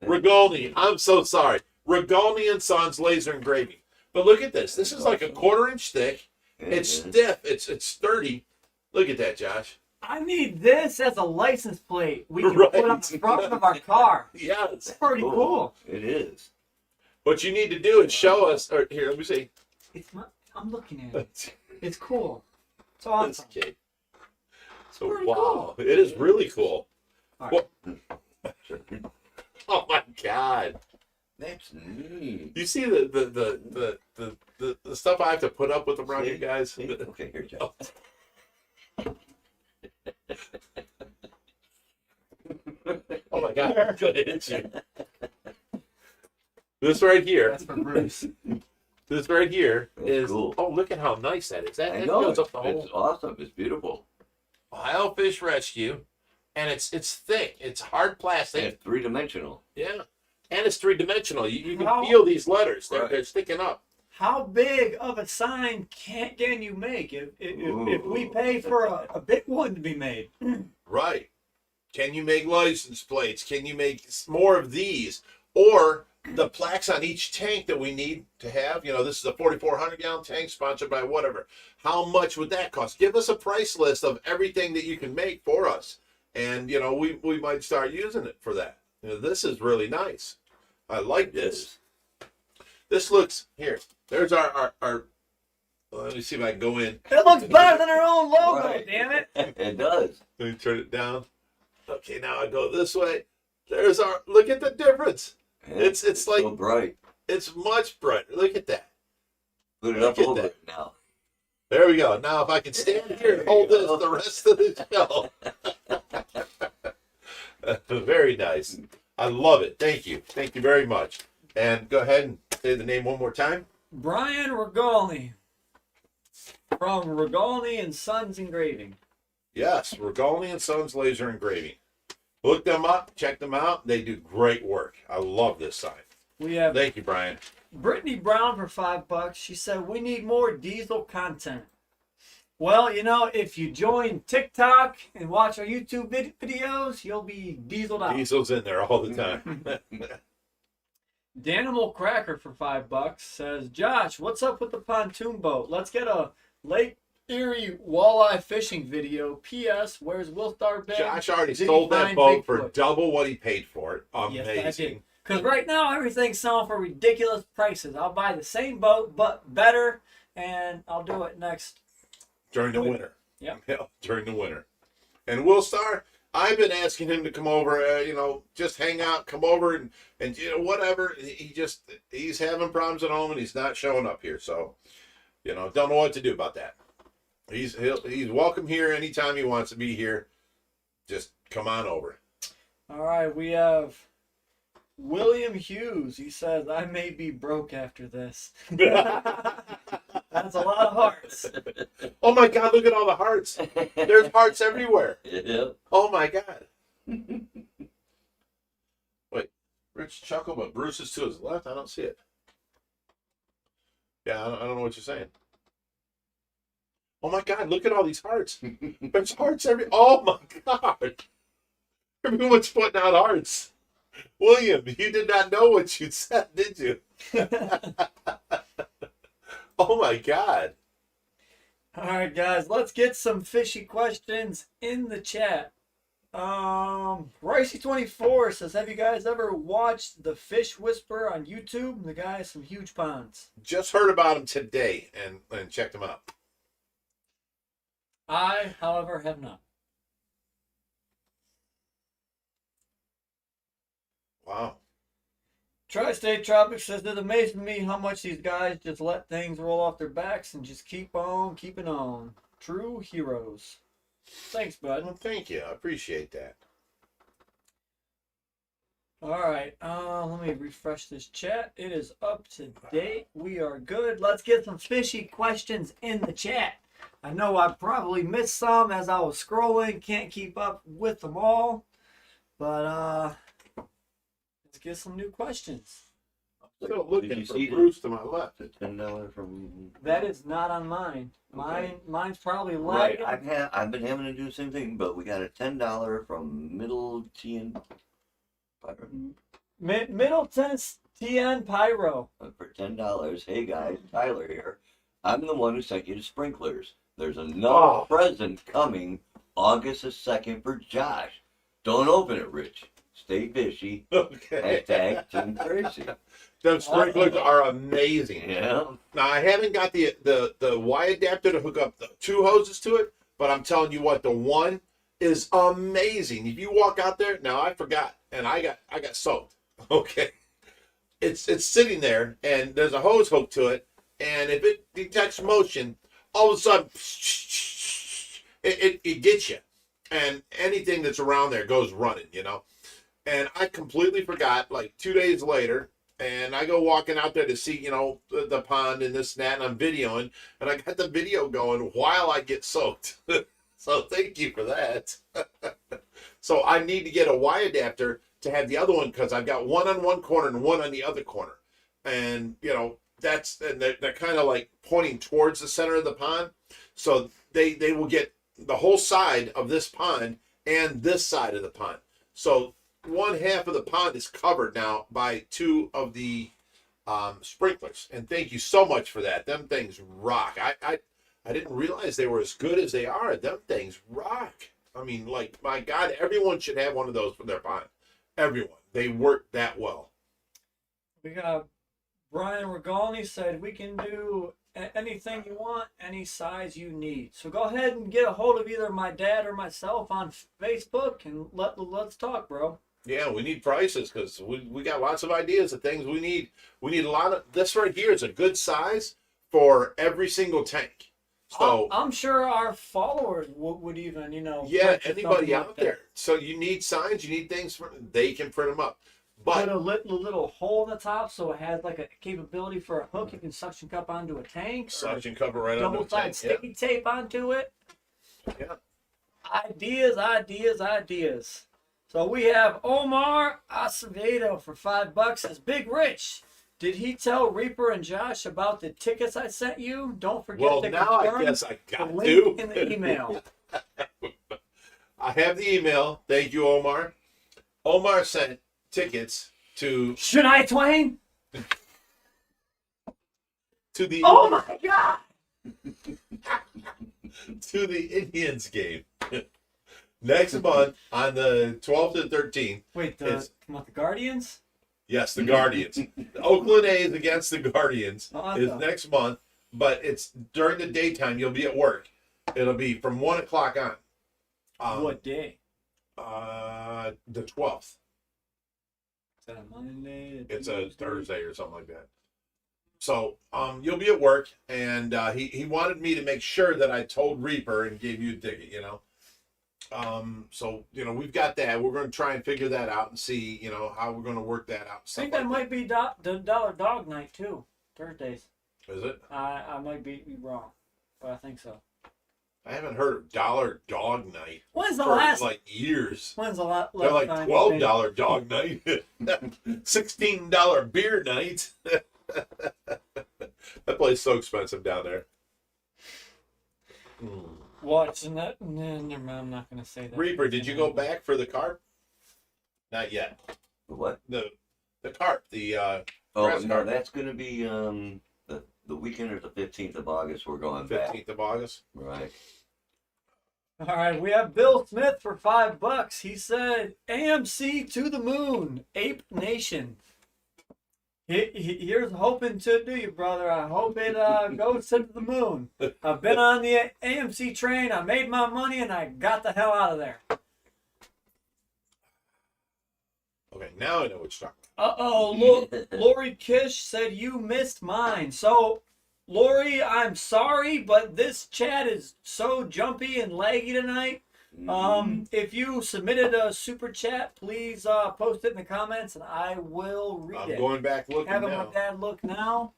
Speaker 1: Regalny, I'm so sorry. Regalny and Sons Laser Engraving. But look at this. This is like a 1/4 inch thick. It's stiff. It's sturdy. Look at that, Josh.
Speaker 3: I need this as a license plate we can
Speaker 1: Right.
Speaker 3: put on the front of our car.
Speaker 1: Yeah.
Speaker 3: It's pretty cool.
Speaker 2: It is.
Speaker 1: What you need to do is show us. Or here, let me see.
Speaker 3: It's not, I'm looking at it. It's cool. It's
Speaker 1: That's
Speaker 3: awesome.
Speaker 1: okay. So
Speaker 3: pretty
Speaker 1: wow, it is really cool.
Speaker 3: All right.
Speaker 1: Well, oh my God!
Speaker 2: That's neat.
Speaker 1: You see the stuff I have to put up with around you guys.
Speaker 2: See? Okay, here, Jeff.
Speaker 1: Oh my God! I'm gonna hit you. This right here.
Speaker 3: That's for Bruce.
Speaker 1: This right here
Speaker 2: That's
Speaker 1: is.
Speaker 2: cool.
Speaker 1: Oh, look at how nice that is. That
Speaker 2: I know.
Speaker 1: goes up the whole
Speaker 2: It's awesome. It's beautiful.
Speaker 1: Ohio Fish Rescue, and it's thick. It's hard plastic.
Speaker 2: And it's 3-dimensional.
Speaker 1: Yeah, and it's 3-dimensional. You can
Speaker 3: How-
Speaker 1: feel these letters. They're
Speaker 2: Right.
Speaker 1: they're sticking up.
Speaker 3: How big of a sign can you make if we pay for a big one to be made?
Speaker 1: Right. Can you make license plates? Can you make more of these? Or the plaques on each tank that we need to have? You know, this is a 4,400-gallon tank sponsored by whatever. How much would that cost? Give us a price list of everything that you can make for us. And, you know, we might start using it for that. You know, this is really nice. I like this. This looks, here, there's our let me see if I can go in.
Speaker 3: It looks better than our own logo,
Speaker 2: Right.
Speaker 3: damn it.
Speaker 2: It does.
Speaker 1: Let me turn it down. Okay, now I go this way. There's our, look at the difference. It's like,
Speaker 2: so bright.
Speaker 1: it's much brighter. Look at that.
Speaker 2: Put it
Speaker 1: Look
Speaker 2: up
Speaker 1: at
Speaker 2: over
Speaker 1: that.
Speaker 2: it now.
Speaker 1: There we go. Now, if I can stand here and hold this the rest of the show. Very nice. I love it. Thank you. Thank you very much. And go ahead and say the name one more time.
Speaker 3: Brian Regalny from Regalny and Sons Engraving.
Speaker 1: Yes, Regalny and Sons Laser Engraving. Look them up. Check them out. They do great work. I love this sign.
Speaker 3: We have
Speaker 1: Thank you, Brian.
Speaker 3: Brittany Brown for $5. She said, we need more diesel content. Well, you know, if you join TikTok and watch our YouTube videos, you'll be dieseled out.
Speaker 1: Diesel's in there all the time.
Speaker 3: Danimal Cracker for $5 says, Josh, what's up with the pontoon boat? Let's get a Lake Erie walleye fishing video. P.S. Where's Will Star Bed?
Speaker 1: Josh already
Speaker 3: Did he
Speaker 1: sold that
Speaker 3: find
Speaker 1: boat for
Speaker 3: Bigfoot?
Speaker 1: double what he paid for it.
Speaker 3: Yes, I
Speaker 1: Amazing.
Speaker 3: did. Because right now, everything's selling for ridiculous prices. I'll buy the same boat, but better, and I'll do it next.
Speaker 1: During the winter.
Speaker 3: Yep.
Speaker 1: Yeah, during the winter. And Will Star, I've been asking him to come over, you know, just hang out, come over and you know, whatever. He's having problems at home and he's not showing up here. So, you know, don't know what to do about that. He's welcome here anytime he wants to be here. Just come on over.
Speaker 3: All right, we have William Hughes. He says, I may be broke after this. That's a lot of hearts.
Speaker 1: Oh my God, look at all the hearts. There's hearts everywhere.
Speaker 2: Yeah.
Speaker 1: Oh my God. Wait, Rich chuckle, but Bruce is to his left. I don't see it. Yeah, I don't know what you're saying. Oh my God, look at all these hearts. There's hearts oh my God. Everyone's putting out hearts. William, you did not know what you said, did you? Oh my God.
Speaker 3: All right, guys, let's get some fishy questions in the chat. Ricey24 says, have you guys ever watched The Fish Whisperer on YouTube? The guy has some huge ponds.
Speaker 1: Just heard about him today and checked him out.
Speaker 3: I, however, have not.
Speaker 1: Wow.
Speaker 3: Tri-State Tropics says, it amazes me how much these guys just let things roll off their backs and just keep on keeping on. True heroes. Thanks, bud.
Speaker 1: Well, thank you. I appreciate that.
Speaker 3: All right. Let me refresh this chat. It is up to date. We are good. Let's get some fishy questions in the chat. I know I probably missed some as I was scrolling. Can't keep up with them all. But let's get some new questions.
Speaker 1: Still looking for Bruce to my left.
Speaker 2: $10 from.
Speaker 3: That is not on mine.
Speaker 2: Okay.
Speaker 3: Mine's probably
Speaker 2: Right,
Speaker 3: lagging.
Speaker 2: I've been having to do the same thing, but we got a $10 from Middle TN.
Speaker 3: Middle TN Pyro.
Speaker 2: For $10. Hey guys, Tyler here. I'm the one who sent you the sprinklers. There's another present coming August the 2nd for Josh. Don't open it, Rich. Stay fishy.
Speaker 1: Okay.
Speaker 2: Hashtag Team Tracy.
Speaker 1: Those sprinklers are amazing.
Speaker 2: Yeah.
Speaker 1: Now I haven't got the Y adapter to hook up the 2 hoses to it, but I'm telling you what, the one is amazing. If you walk out there, now I forgot, and I got soaked. Okay. It's sitting there, and there's a hose hooked to it, and if it detects motion, all of a sudden it gets you, and anything that's around there goes running, you know. And I completely forgot, like 2 days later, and I go walking out there to see, you know, the pond and this and that, and I'm videoing, and I got the video going while I get soaked. So thank you for that. So I need to get a Y adapter to have the other one, because I've got one on one corner and one on the other corner. And, you know, and they're kind of like pointing towards the center of the pond. So they will get the whole side of this pond and this side of the pond. So one half of the pond is covered now by 2 of the sprinklers. And thank you so much for that. Them things rock. I didn't realize they were as good as they are. Them things rock. I mean, like, my God, everyone should have one of those for their pond. Everyone. They work that well.
Speaker 3: We got Brian Regalni said, we can do anything you want, any size you need. So go ahead and get a hold of either my dad or myself on Facebook, and let's talk, bro.
Speaker 1: Yeah, we need prices, because we got lots of ideas of things we need. We need a lot of, this right here is a good size for every single tank. So
Speaker 3: I'm sure our followers would even, you know.
Speaker 1: Yeah, anybody out there. So you need signs, you need things, they can print them up. But
Speaker 3: put a little hole in the top so it has like a capability for a hook you can suction cup onto a tank.
Speaker 1: Suction cup right onto a tank.
Speaker 3: Double-sided sticky tape onto it.
Speaker 1: Yeah.
Speaker 3: Ideas. So we have Omar Acevedo for $5. Says, Big Rich, did he tell Reaper and Josh about the tickets I sent you? Don't forget to
Speaker 1: now
Speaker 3: confirm
Speaker 1: I guess I got
Speaker 3: the link
Speaker 1: to.
Speaker 3: in the email.
Speaker 1: I have the email. Thank you, Omar. Omar sent tickets to
Speaker 3: Shania Twain?
Speaker 1: to the
Speaker 3: Oh my God!
Speaker 1: to the Indians game next month on the 12th and 13th.
Speaker 3: Wait, the Guardians?
Speaker 1: Yes, the Guardians. The Oakland A's against the Guardians is next month, but it's during the daytime. You'll be at work. It'll be from 1 o'clock on.
Speaker 3: What day?
Speaker 1: The 12th.
Speaker 3: Is that a Monday?
Speaker 1: It's a Thursday or something like that. So you'll be at work, and he wanted me to make sure that I told Reaper and gave you a ticket, you know. So, you know, we've got that. We're going to try and figure that out and see, you know, how we're going to work that out.
Speaker 3: I think that might be the Dollar Dog Night, too. Thursdays.
Speaker 1: Is it?
Speaker 3: I might be wrong, but I think so.
Speaker 1: I haven't heard of Dollar Dog Night.
Speaker 3: When's the last?
Speaker 1: Like years.
Speaker 3: When's the last?
Speaker 1: They're like $12 dog night, $16 beer night. That place is so expensive down there.
Speaker 3: Watching that? Never mind, I'm not gonna say that.
Speaker 1: Reaper, did you go back for the carp? Not yet.
Speaker 2: What?
Speaker 1: The carp. The
Speaker 2: Oh
Speaker 1: grass
Speaker 2: no,
Speaker 1: carp.
Speaker 2: that's gonna be the weekend or the 15th of August. We're going back.
Speaker 1: 15th of August.
Speaker 2: Right.
Speaker 3: All right, we have Bill Smith for $5. He said, AMC to the moon, Ape Nation. Here's hoping to do you, brother. I hope it goes to the moon. I've been on the AMC train. I made my money, and I got the hell out of there.
Speaker 1: Okay, now I know what you're talking
Speaker 3: Uh-oh, Lori Kish said you missed mine. So, Lori, I'm sorry, but this chat is so jumpy and laggy tonight. If you submitted a super chat, please post it in the comments, and I will read it.
Speaker 1: I'm going back looking
Speaker 3: Having
Speaker 1: now.
Speaker 3: my dad look now.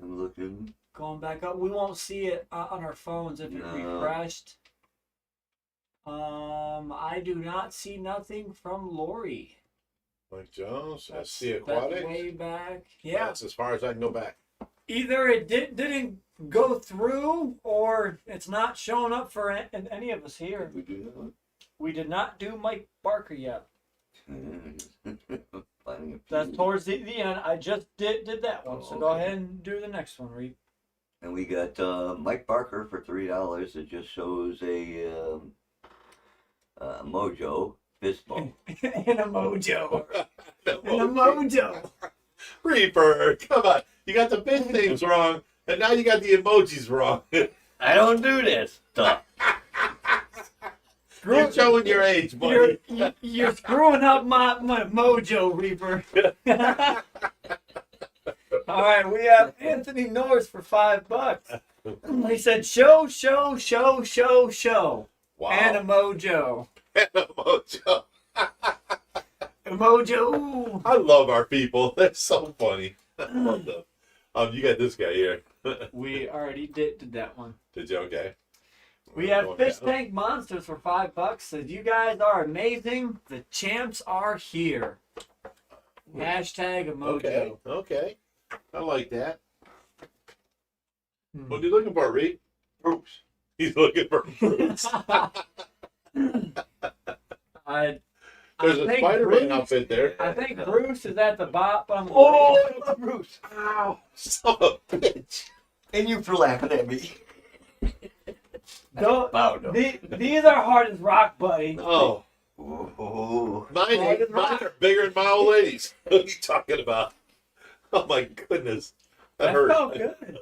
Speaker 2: I'm looking.
Speaker 3: Going back up. We won't see it on our phones if it refreshed. I do not see nothing from Lori.
Speaker 1: Mike Jones, I see
Speaker 3: That's
Speaker 1: aquatics.
Speaker 3: way back. Yeah.
Speaker 1: That's as far as I can go back.
Speaker 3: Either it didn't go through, or it's not showing up for any of us here.
Speaker 2: Did we do that one?
Speaker 3: We did not do Mike Barker yet.
Speaker 2: Finding a
Speaker 3: That's
Speaker 2: few.
Speaker 3: towards the end. I just did that one.
Speaker 2: Oh,
Speaker 3: So go
Speaker 2: okay.
Speaker 3: ahead and do the next one, Reed.
Speaker 2: And we got Mike Barker for $3. It just shows a Mojo fist bump.
Speaker 3: And a mojo. And a mojo.
Speaker 1: Reaper, come on. You got the big names wrong, and now you got the emojis wrong.
Speaker 2: I don't do this stuff.
Speaker 1: You're showing your age, buddy.
Speaker 3: You're screwing up my mojo, Reaper. All right, we have Anthony Norris for $5. He said, show.
Speaker 1: Wow.
Speaker 3: And a mojo.
Speaker 1: And a mojo.
Speaker 3: A mojo.
Speaker 1: I love our people. They're so funny. I love them. You got this guy here.
Speaker 3: We already did that one.
Speaker 1: Did you? Okay.
Speaker 3: We have Fish Tank Monsters for $5. Says, you guys are amazing. The champs are here. Hashtag a mojo.
Speaker 1: Okay. I like that. What are you looking for, Reed? Bruce. He's looking for Bruce. There's a Spider-Man outfit there.
Speaker 3: I think Bruce is at the bottom.
Speaker 2: Oh, Bruce.
Speaker 1: Ow. Son of a bitch.
Speaker 2: And you for laughing at me.
Speaker 3: These are hard as rock, buddy.
Speaker 1: Oh.
Speaker 2: Oh.
Speaker 1: Mine are bigger than my old ladies. What are you talking about? Oh my goodness. That hurt.
Speaker 3: Felt good.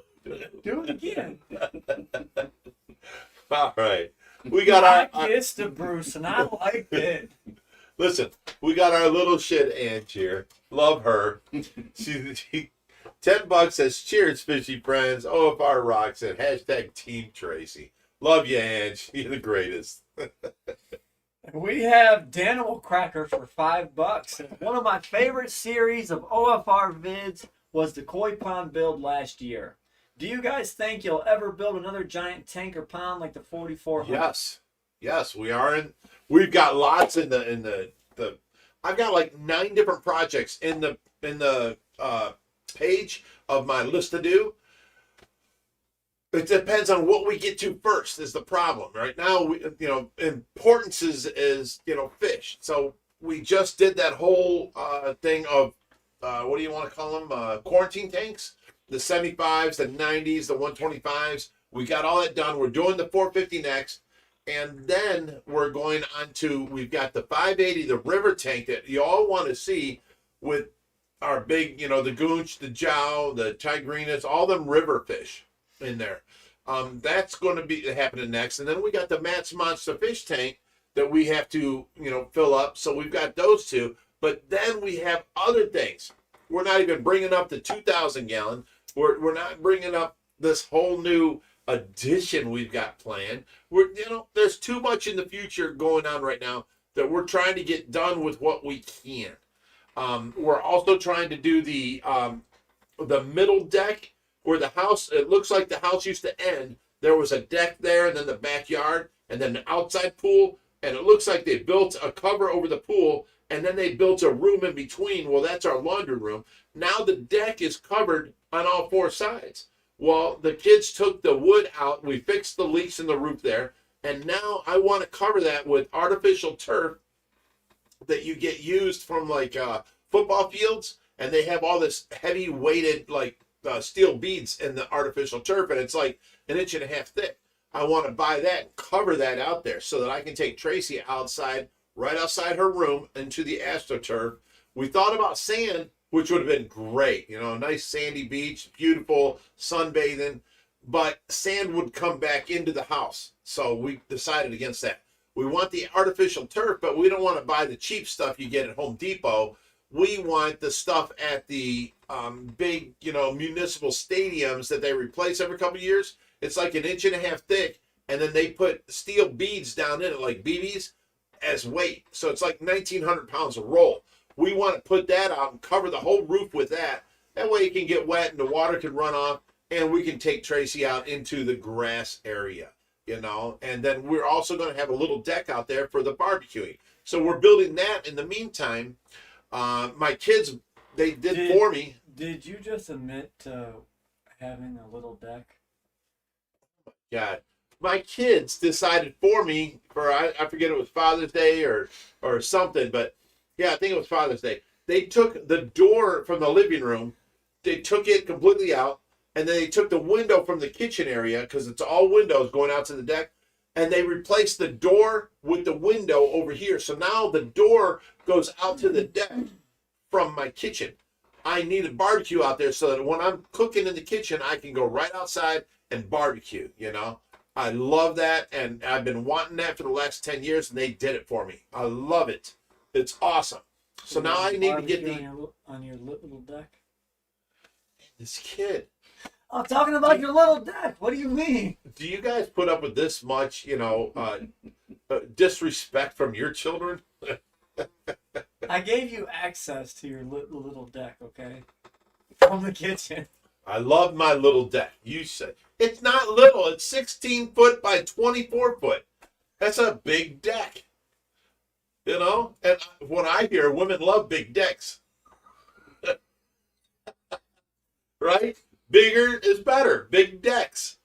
Speaker 3: Do it again.
Speaker 1: All right. We got
Speaker 3: I kissed to Bruce and I liked it.
Speaker 1: Listen, we got our little shit Ange here. Love her. She $10 says, cheers, fishy friends. OFR rocks it. Hashtag Team Tracy. Love you, Ange. You're the greatest.
Speaker 3: We have Danimal Cracker for $5. One of my favorite series of OFR vids was the koi pond build last year. Do you guys think you'll ever build another giant tank or pond like the 4400?
Speaker 1: Yes, we are in. We've got lots in the. I've got like 9 different projects in the page of my list to do. It depends on what we get to first is the problem. Right now, importance is fish. So we just did that whole thing of what do you want to call them? Quarantine tanks. The 75s, the 90s, the 125s. We got all that done. We're doing the 450 next. And then we're going on to, we've got the 580, the river tank that you all want to see with our big, the goonch, the jow, the tigrinas, all them river fish in there. That's going to be happening next. And then we got the Matt's Monster Fish Tank that we have to, fill up. So we've got those 2. But then we have other things. We're not even bringing up the 2,000 gallon. We're not bringing up this whole new addition we've got planned. There's too much in the future going on right now that we're trying to get done with what we can. We're also trying to do the middle deck where the house, it looks like the house used to end. There was a deck there and then the backyard and then the outside pool. And it looks like they built a cover over the pool and then they built a room in between. Well, that's our laundry room. Now the deck is covered on all 4 sides. Well, the kids took the wood out. We fixed the leaks in the roof there. And now I want to cover that with artificial turf that you get used from like football fields. And they have all this heavy weighted like steel beads in the artificial turf. And it's like 1.5 inches thick. I want to buy that and cover that out there so that I can take Tracy outside, right outside her room into the AstroTurf. We thought about sand, which would have been great. You know, a nice sandy beach, beautiful sunbathing, but sand would come back into the house. So we decided against that. We want the artificial turf, but we don't want to buy the cheap stuff you get at Home Depot. We want the stuff at the big, you know, municipal stadiums that they replace every couple of years. It's like 1.5 inches thick, and then they put steel beads down in it, like BBs, as weight. So it's like 1,900 pounds a roll. We want to put that out and cover the whole roof with that. That way it can get wet and the water can run off, and we can take Tracy out into the grass area, you know. And then we're also going to have a little deck out there for the barbecuing. So we're building that in the meantime. My kids, they did for me.
Speaker 3: Did you just admit to having a little deck?
Speaker 1: Yeah, my kids decided for me for I forget, it was Father's Day or something, but yeah, I think it was Father's Day. They took the door from the living room, they took it completely out, and then they took the window from the kitchen area because it's all windows going out to the deck, and they replaced the door with the window over here. So now the door goes out to the deck from my kitchen. I need a barbecue out there so that when I'm cooking in the kitchen, I can go right outside and barbecue, you know. I love that, and I've been wanting that for the last 10 years, and they did it for me. I love it. It's awesome. So now I need to get
Speaker 3: on your little deck.
Speaker 1: This kid.
Speaker 3: I'm talking about your little deck. What do you mean?
Speaker 1: Do you guys put up with this much, you know, disrespect from your children?
Speaker 3: I gave you access to your little deck, okay? From the kitchen.
Speaker 1: I love my little deck. You said it's not little. It's 16 foot by 24 foot. That's a big deck. You know, and when I hear women love big decks, right? Bigger is better. Big decks.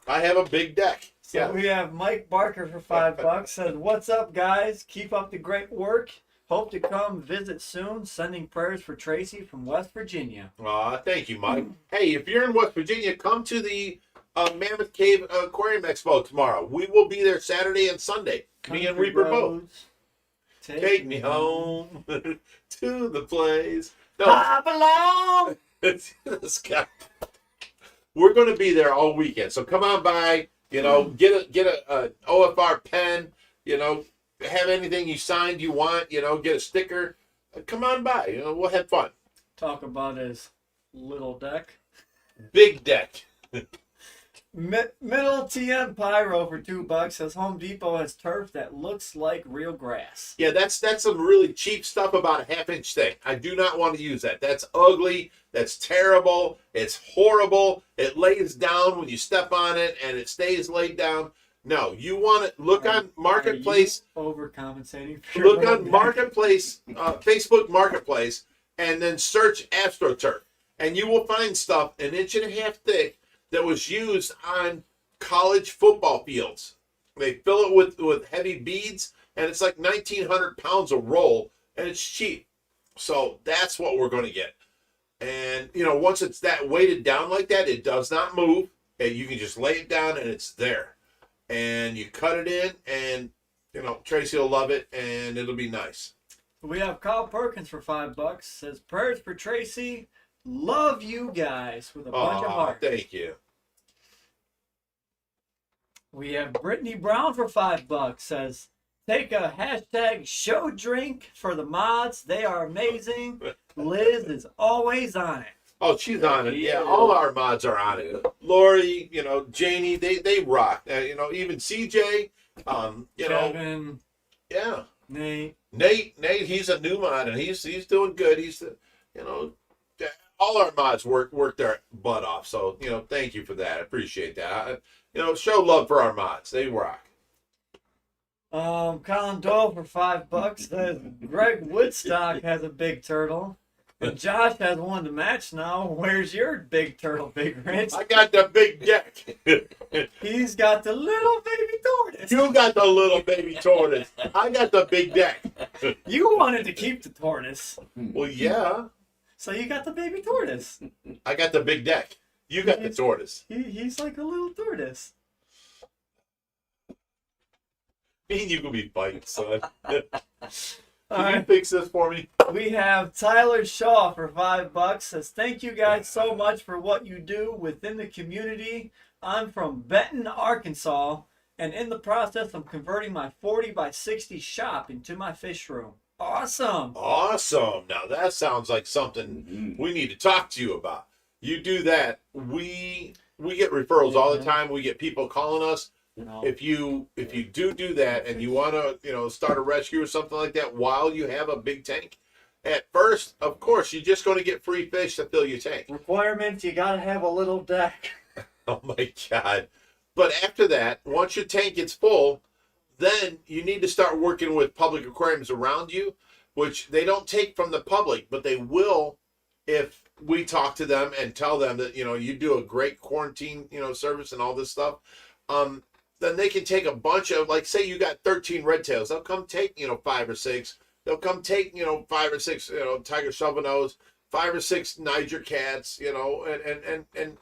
Speaker 1: I have a big deck.
Speaker 3: So yeah. We have Mike Barker for $5. Says, "What's up, guys? Keep up the great work. Hope to come visit soon. Sending prayers for Tracy from West Virginia."
Speaker 1: Thank you, Mike. Hey, if you're in West Virginia, come to the Mammoth Cave Aquarium Expo tomorrow. We will be there Saturday and Sunday. Me and Reaper both. Take me home to the place. No.
Speaker 3: I belong.
Speaker 1: This guy. We're going to be there all weekend, so come on by. You know, get a OFR pen. You know, have anything you signed you want. You know, get a sticker. Come on by. You know, we'll have fun.
Speaker 3: Talk about his little deck.
Speaker 1: Big deck.
Speaker 3: Middle TM Pyro for $2 says Home Depot has turf that looks like real grass.
Speaker 1: Yeah, that's some really cheap stuff about a 1/2 inch thick. I do not want to use that. That's ugly. That's terrible. It's horrible. It lays down when you step on it, and it stays laid down. No, you want to look on Marketplace.
Speaker 3: Overcompensating.
Speaker 1: Look on Marketplace, Facebook Marketplace, and then search AstroTurf, and you will find stuff 1.5 inches thick that was used on college football fields. They fill it with heavy beads, and it's like 1,900 pounds a roll, and it's cheap. So that's what we're going to get. And, you know, once it's that weighted down like that, it does not move. And you can just lay it down, and it's there. And you cut it in, and, you know, Tracy will love it, and it'll be nice.
Speaker 3: We have Kyle Perkins for $5. Says, prayers for Tracy. Love you guys with a bunch of hearts.
Speaker 1: Thank you.
Speaker 3: We have Brittany Brown for $5. Says, take a hashtag show drink for the mods. They are amazing. Liz is always on it.
Speaker 1: Oh, she's on it. Yeah, all our mods are on it. Lori, you know, Janie, they rock. You know, even CJ, you
Speaker 3: Kevin,
Speaker 1: know. Yeah.
Speaker 3: Nate,
Speaker 1: he's a new mod, and he's doing good. He's, you know, all our mods work their butt off. So, you know, thank you for that. I appreciate that. You know, show love for our mods. They rock.
Speaker 3: Colin Doyle for $5 says Greg Woodstock has a big turtle. And Josh has one to match now. Where's your big turtle, Big Rich?
Speaker 1: I got the big deck.
Speaker 3: He's got the little baby tortoise.
Speaker 1: You got the little baby tortoise. I got the big deck.
Speaker 3: You wanted to keep the tortoise.
Speaker 1: Well, yeah.
Speaker 3: So you got the baby tortoise.
Speaker 1: I got the big deck. You got the tortoise.
Speaker 3: He's like a little tortoise.
Speaker 1: Me and you gonna be fighting, son.
Speaker 3: All
Speaker 1: Can you
Speaker 3: right.
Speaker 1: fix this for me?
Speaker 3: We have Tyler Shaw for $5. Says, thank you guys so much for what you do within the community. I'm from Benton, Arkansas, and in the process of converting my 40 by 60 shop into my fish room. Awesome.
Speaker 1: Awesome. Now that sounds like something we need to talk to you about. You do that. We get referrals all the time. We get people calling us.
Speaker 3: No.
Speaker 1: If you do that and you want to start a rescue or something like that while you have a big tank, at first, of course, you're just going to get free fish to fill your tank.
Speaker 3: Requirement, you got to have a little deck.
Speaker 1: Oh my God. But after that, once your tank gets full, then you need to start working with public aquariums around you, which they don't take from the public, but they will if we talk to them and tell them that, you do a great quarantine, service and all this stuff. Then they can take a bunch of, like, say you got 13 red tails. They'll come take, 5 or 6. They'll come take, 5 or 6, tiger shovelnose, 5 or 6 Niger cats, and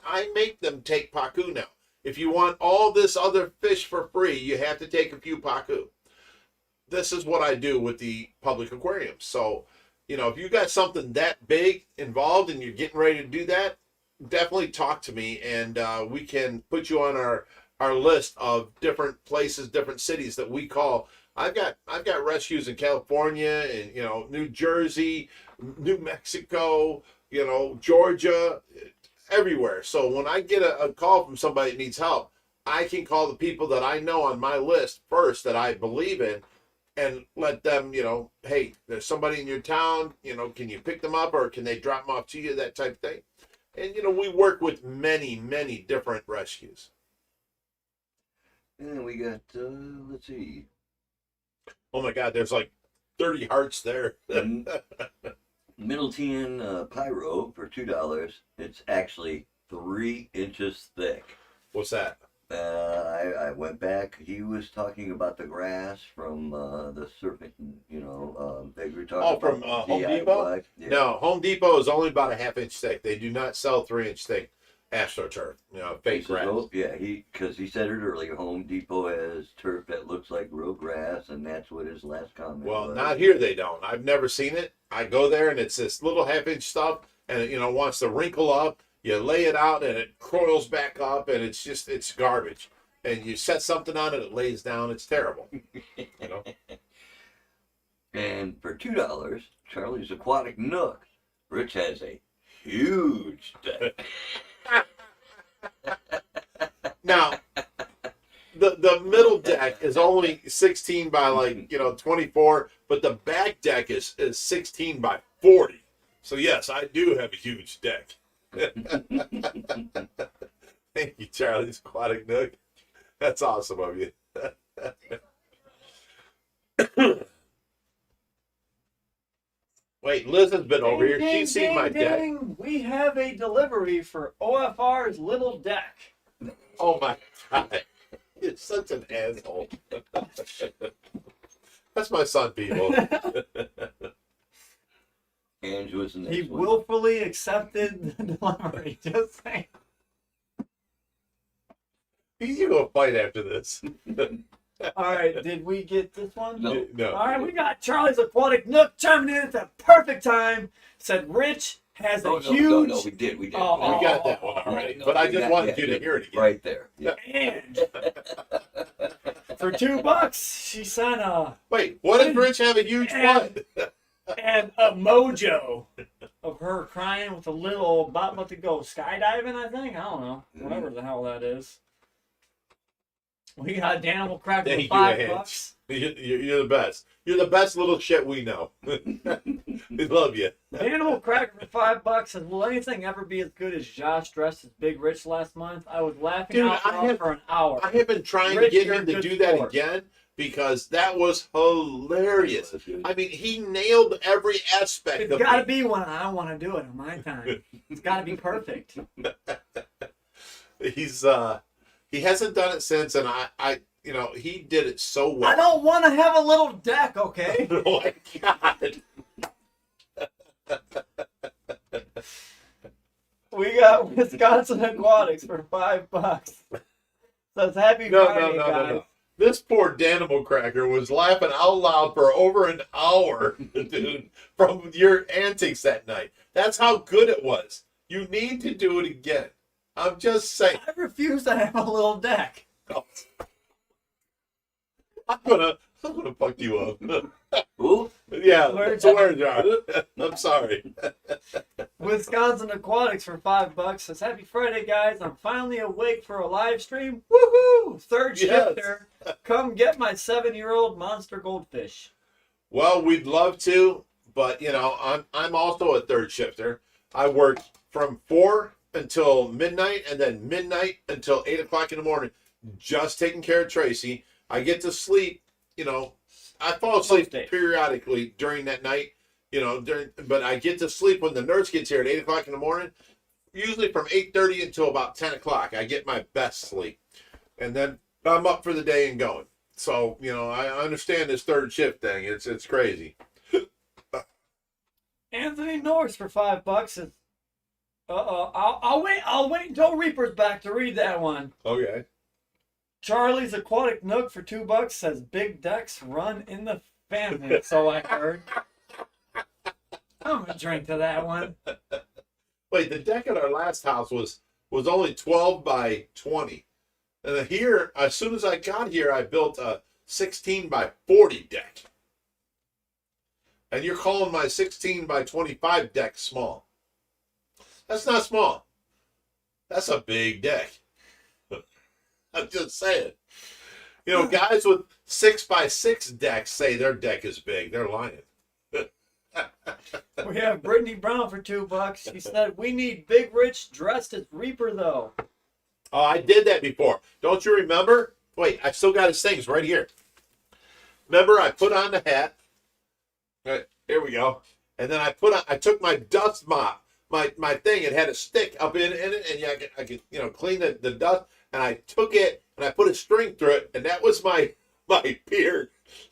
Speaker 1: I make them take pacu now. If you want all this other fish for free, you have to take a few pacu. This is what I do with the public aquariums. So, if you got something that big involved and you're getting ready to do that, definitely talk to me, and we can put you on our list of different places, different cities that we call. I've got rescues in California and New Jersey, New Mexico, Georgia, everywhere. So when I get a call from somebody that needs help, I can call the people that I know on my list first that I believe in and let them, hey, there's somebody in your town, can you pick them up or can they drop them off to you, that type of thing. And we work with many, many different rescues.
Speaker 2: And we got, let's see.
Speaker 1: Oh my God, there's like 30 hearts there.
Speaker 2: Middleton Pyro for $2. It's actually 3 inches thick.
Speaker 1: What's that?
Speaker 2: I went back. He was talking about the grass from the surfing, they were talking
Speaker 1: from
Speaker 2: about
Speaker 1: Home Depot?
Speaker 2: Yeah.
Speaker 1: No, Home Depot is only about a half-inch thick. They do not sell 3-inch thick AstroTurf, fake
Speaker 2: He says,
Speaker 1: grass.
Speaker 2: oh, yeah, because he said it earlier. Home Depot has turf that looks like real grass, and that's what his last comment
Speaker 1: Well,
Speaker 2: was.
Speaker 1: not here they don't. I've never seen it. I go there and it's this little half-inch stuff, and it, wants to wrinkle up. You lay it out and it coils back up, and it's garbage. And you set something on it, it lays down. It's terrible.
Speaker 2: And for $2, Charlie's Aquatic Nook. Rich has a huge deck.
Speaker 1: Now, the middle deck is only 16 by 24, but the back deck is 16 by 40. So yes, I do have a huge deck. Thank you, Charlie's Aquatic Nook. That's awesome of you. Wait, Liz has been over here. She's seen my deck.
Speaker 3: We have a delivery for OFR's little deck.
Speaker 1: Oh my God. You're such an asshole. That's my son, people.
Speaker 2: Andrew's the next
Speaker 3: He
Speaker 2: one.
Speaker 3: willfully accepted the delivery. Just saying.
Speaker 1: You go fight after this.
Speaker 3: All right, did we get this one?
Speaker 2: No.
Speaker 1: No.
Speaker 3: All right, we got Charlie's Aquatic Nook chiming in at the perfect time. Said Rich has a huge.
Speaker 2: No, we did.
Speaker 3: Oh,
Speaker 1: We got that one already, but I just wanted you to hear it again.
Speaker 2: Right there. Yeah.
Speaker 3: And for $2, she sent
Speaker 1: Wait, what if Rich have a huge one?
Speaker 3: and a mojo of her crying with a little about to go skydiving, I think. I don't know. Whatever the hell that is. We got Danimal Cracker for
Speaker 1: Thank you,
Speaker 3: $5.
Speaker 1: You're the best. You're the best little shit we know. We love you.
Speaker 3: Animal Cracker for $5 says, will anything ever be as good as Josh dressed as Big Rich last month? I was laughing out loud for an hour.
Speaker 1: I have been trying
Speaker 3: Rich,
Speaker 1: to get
Speaker 3: you're
Speaker 1: him
Speaker 3: a
Speaker 1: to
Speaker 3: good
Speaker 1: do that
Speaker 3: sport.
Speaker 1: again because that was hilarious. I mean, he nailed every aspect
Speaker 3: It's
Speaker 1: of
Speaker 3: got to
Speaker 1: it.
Speaker 3: be when I want to do it on my time. It's got to be perfect.
Speaker 1: He hasn't done it since, and I he did it so well.
Speaker 3: I don't want to have a little deck, okay?
Speaker 1: Oh my God.
Speaker 3: We got Wisconsin Aquatics for $5. Says happy Friday, guys.
Speaker 1: No. This poor Danimal Cracker was laughing out loud for over an hour, dude, from your antics that night. That's how good it was. You need to do it again. I'm just saying.
Speaker 3: I refuse to have a little deck.
Speaker 1: I'm gonna fuck you up.
Speaker 2: Who?
Speaker 1: Yeah,
Speaker 3: Where's
Speaker 1: swear jar. I'm sorry.
Speaker 3: Wisconsin Aquatics for $5 says happy Friday, guys. I'm finally awake for a live stream. Woohoo! Third
Speaker 1: Yes.
Speaker 3: shifter. Come get my 7-year-old monster goldfish.
Speaker 1: Well, we'd love to, but I'm also a third shifter. I work from 4 until midnight, and then midnight until 8 o'clock in the morning, just taking care of Tracy. I get to sleep. I fall asleep periodically during that night. But I get to sleep when the nurse gets here at 8 o'clock in the morning. Usually from 8:30 until about 10 o'clock. I get my best sleep, and then I'm up for the day and going. So I understand this third shift thing. It's crazy.
Speaker 3: Anthony Norris for $5 says, I'll wait until Reaper's back to read that one.
Speaker 1: Okay.
Speaker 3: Charlie's Aquatic Nook for $2 says big decks run in the family. So I heard. I'm gonna drink to that one.
Speaker 1: Wait, the deck at our last house was only 12 by 20. And here, as soon as I got here, I built a 16 by 40 deck. And you're calling my 16 by 25 deck small. That's not small. That's a big deck. I'm just saying. Guys with 6 by 6 decks say their deck is big. They're lying.
Speaker 3: We have Brittany Brown for $2. She said, we need Big Rich dressed as Reaper, though.
Speaker 1: Oh, I did that before. Don't you remember? Wait, I still got his things right here. Remember, I put on the hat. Right, here we go. And then I took my dust mop, my thing. It had a stick up in it, and I could clean the dust. And I took it and I put a string through it, and that was my beard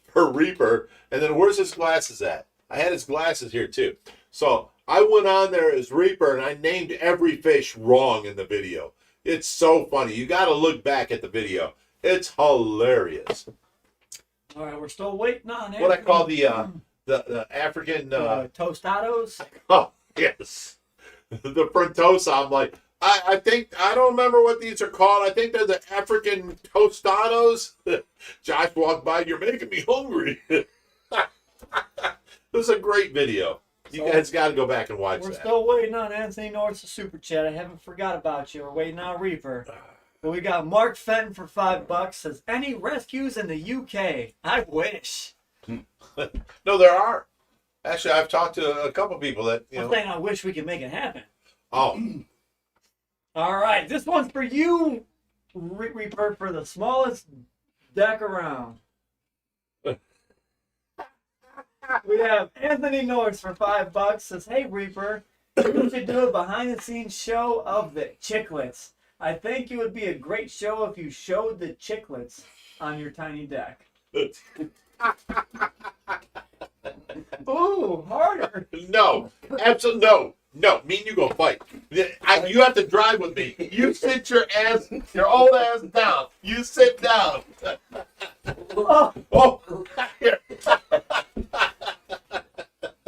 Speaker 1: for Reaper. And then where's his glasses at? I had his glasses here too. So I went on there as Reaper, and I named every fish wrong in the video. It's so funny. You got to look back at the video. It's hilarious.
Speaker 3: All right, we're still waiting on it.
Speaker 1: What I call the African
Speaker 3: tostados.
Speaker 1: Oh yes, the frontosa. I'm like, I think I don't remember what these are called. I think they're the African tostados. Josh walked by. You're making me hungry. It was a great video. You guys got to go back and watch that.
Speaker 3: We're still waiting on Anthony Norris' super chat. I haven't forgot about you. We're waiting on Reaper. But we got Mark Fenton for $5. Says, any rescues in the UK? I wish.
Speaker 1: No, there are. Actually, I've talked to a couple people that
Speaker 3: I'm saying I wish we could make it happen.
Speaker 1: Oh.
Speaker 3: All right, this one's for you, Reaper, for the smallest deck around. We have Anthony Norris for $5. Says, hey, Reaper, you should do a behind-the-scenes show of the chicklets. I think it would be a great show if you showed the chicklets on your tiny deck. Ooh, harder.
Speaker 1: No, absolutely no. Me and you go fight. You have to drive with me. You sit your old ass down. You sit down. Oh.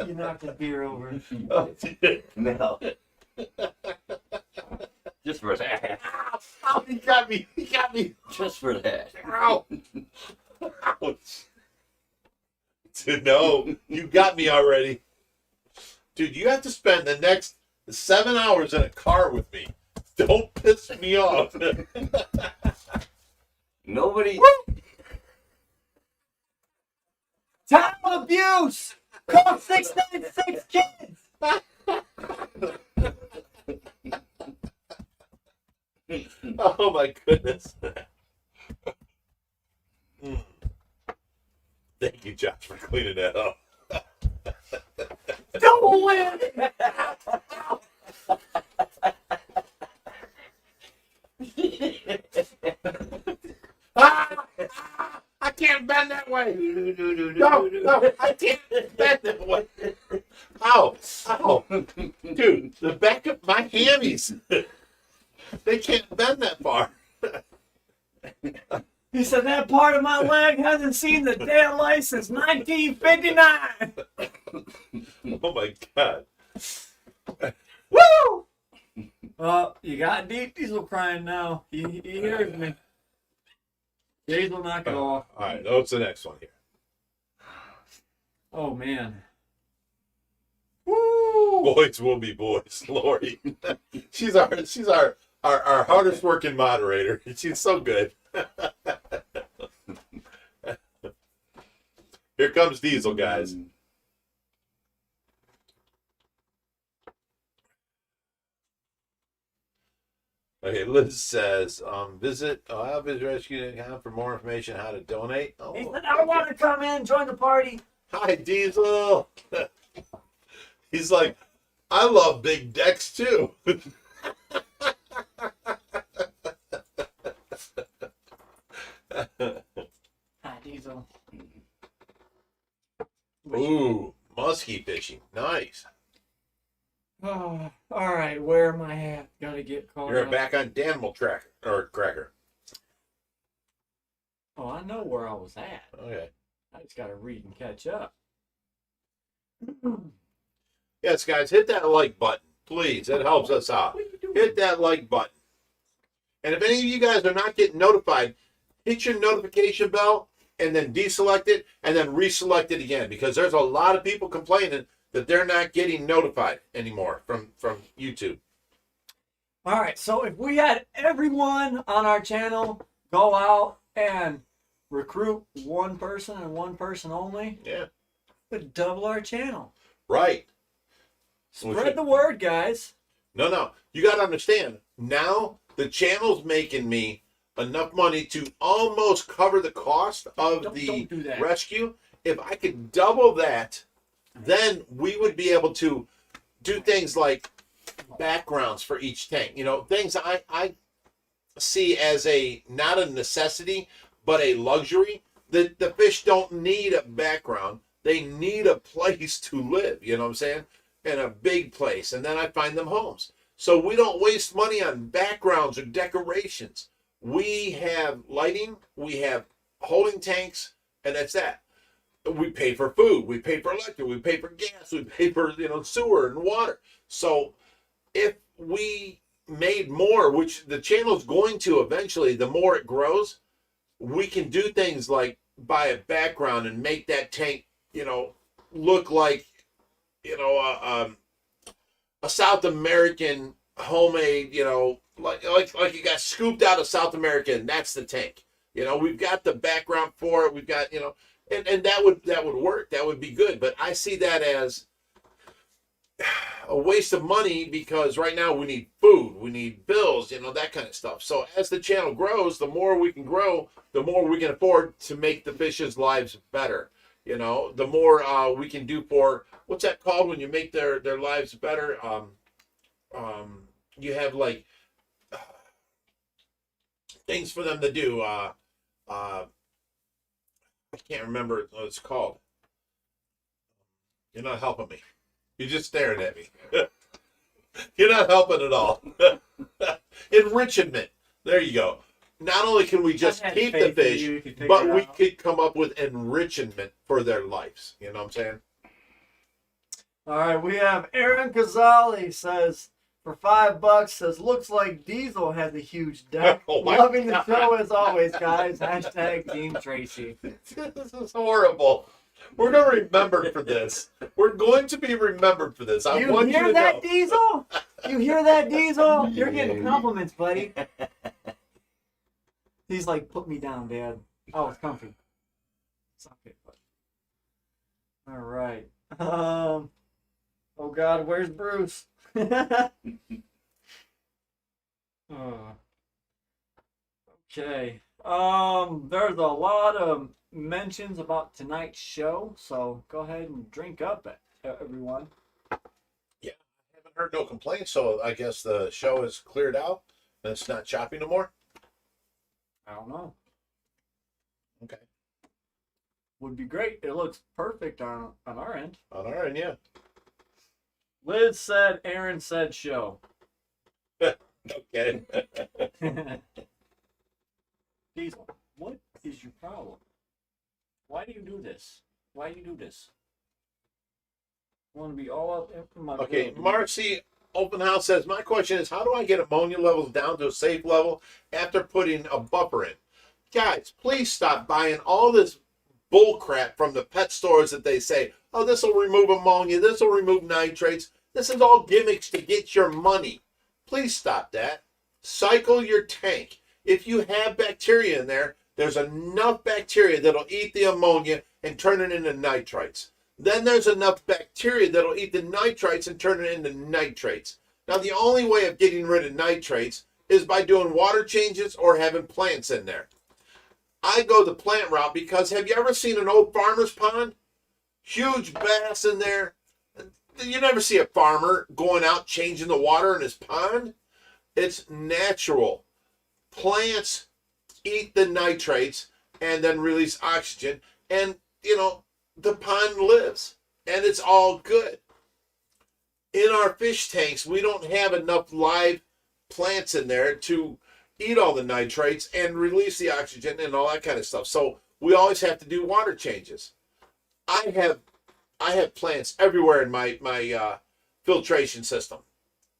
Speaker 3: You knocked the beer over.
Speaker 2: No. Just for that.
Speaker 1: Ow, he got me.
Speaker 2: Just for that.
Speaker 1: Ow. Ouch. No, you got me already. Dude, you have to spend the next 7 hours in a car with me. Don't piss me off.
Speaker 2: Nobody.
Speaker 3: Child abuse! Call 696 kids!
Speaker 1: Oh my goodness. Thank you, Josh, for cleaning that up.
Speaker 3: Don't win!
Speaker 1: I can't bend that way. No, I can't bend that way. Ow, ow. Dude, the back of my hammies, they can't bend that far.
Speaker 3: He said that part of my leg hasn't seen the day of life since 1959.
Speaker 1: Oh my God.
Speaker 3: Woo! You got Diesel crying now. He hears me. Diesel, knock it off.
Speaker 1: All right, what's the next one here?
Speaker 3: Oh man.
Speaker 1: Woo! Boys will be boys, Lori. she's our hardest working moderator. She's so good. Here comes Diesel, guys. Okay, Liz says, visit Visit Rescue.com for more information on how to donate. Oh,
Speaker 3: He said, I want to come in, join the party.
Speaker 1: hi, Diesel. He's like, I love big decks too.
Speaker 3: Hi, Diesel.
Speaker 1: Ooh, musky fishing. Nice.
Speaker 3: Oh, all right, where am I at? Gotta get caught
Speaker 1: You're
Speaker 3: up.
Speaker 1: back on Danimal Tracker or Cracker.
Speaker 3: Oh, I know where I was at.
Speaker 1: Okay.
Speaker 3: I just gotta read and catch up.
Speaker 1: Yes, guys, hit that like button, please. It helps us out.
Speaker 3: What are you doing?
Speaker 1: Hit that like button. And if any of you guys are not getting notified, hit your notification bell and then deselect it and then reselect it again, because there's a lot of people complaining that they're not getting notified anymore from YouTube.
Speaker 3: All right, so if we had everyone on our channel go out and recruit one person and one person only,
Speaker 1: Yeah.
Speaker 3: we'd double our channel.
Speaker 1: Right.
Speaker 3: Spread the word, guys.
Speaker 1: No. You got to understand. Now the channel's making me enough money to almost cover the cost of
Speaker 3: Don't
Speaker 1: the
Speaker 3: do that.
Speaker 1: rescue. If I could double that, then we would be able to do things like backgrounds for each tank. You know, things I see as not a necessity, but a luxury. The fish don't need a background. They need a place to live, you know what I'm saying? And a big place. And then I find them homes. So we don't waste money on backgrounds or decorations. We have lighting, we have holding tanks, and that's that. We pay for food, we pay for electric, we pay for gas, we pay for sewer and water. So if we made more, which the channel's going to eventually, the more it grows, we can do things like buy a background and make that tank, look like, a South American homemade, like you got scooped out of South America, and that's the tank. We've got the background for it. We've got, and that would work. That would be good. But I see that as a waste of money, because right now we need food, we need bills, that kind of stuff. So as the channel grows, the more we can grow, the more we can afford to make the fish's lives better. The more we can do for, what's that called when you make their lives better? You have like things for them to do. I can't remember what it's called. You're not helping me. You're just staring at me. You're not helping at all. Enrichment. There you go. Not only can we just keep the fish, but we could come up with enrichment for their lives. You know what I'm saying?
Speaker 3: All right, we have Aaron Gonzalez says, for $5, says, looks like Diesel has a huge deck.
Speaker 1: Oh my
Speaker 3: Loving the
Speaker 1: God.
Speaker 3: show as always, guys. # Team Tracy.
Speaker 1: This is horrible. We're going to remember for this. We're going to be remembered for this. I want you
Speaker 3: hear
Speaker 1: to
Speaker 3: that,
Speaker 1: know.
Speaker 3: Diesel? You hear that, Diesel? You're getting compliments, buddy. He's like, put me down, Dad. Oh, it's comfy. It's okay, but all right. Oh God, where's Bruce? Okay. There's a lot of mentions about tonight's show, so go ahead and drink up, everyone.
Speaker 1: Yeah, I haven't heard no complaints, so I guess the show is cleared out and it's not choppy no more.
Speaker 3: I don't know.
Speaker 1: Okay.
Speaker 3: Would be great. It looks perfect on our end.
Speaker 1: On our end, yeah.
Speaker 3: Liz said, Aaron said show.
Speaker 1: Okay.
Speaker 3: Diesel, what is your problem? Why do you do this? Why do you do this? I want to be all up in my
Speaker 1: Okay,
Speaker 3: building.
Speaker 1: Marcy Open House says, my question is, how do I get ammonia levels down to a safe level after putting a buffer in? Guys, please stop buying all this bull crap from the pet stores that they say, oh, this will remove ammonia, this will remove nitrates. This is all gimmicks to get your money. Please stop that. Cycle your tank. If you have bacteria in there, there's enough bacteria that'll eat the ammonia and turn it into nitrites. Then there's enough bacteria that'll eat the nitrites and turn it into nitrates. Now, the only way of getting rid of nitrates is by doing water changes or having plants in there. I go the plant route because have you ever seen an old farmer's pond? Huge bass in there. You never see a farmer going out changing the water in his pond. It's natural. Plants eat the nitrates and then release oxygen, and the pond lives and it's all good. In our fish tanks, we don't have enough live plants in there to eat all the nitrates and release the oxygen and all that kind of stuff. So we always have to do water changes. I have plants everywhere in my filtration system,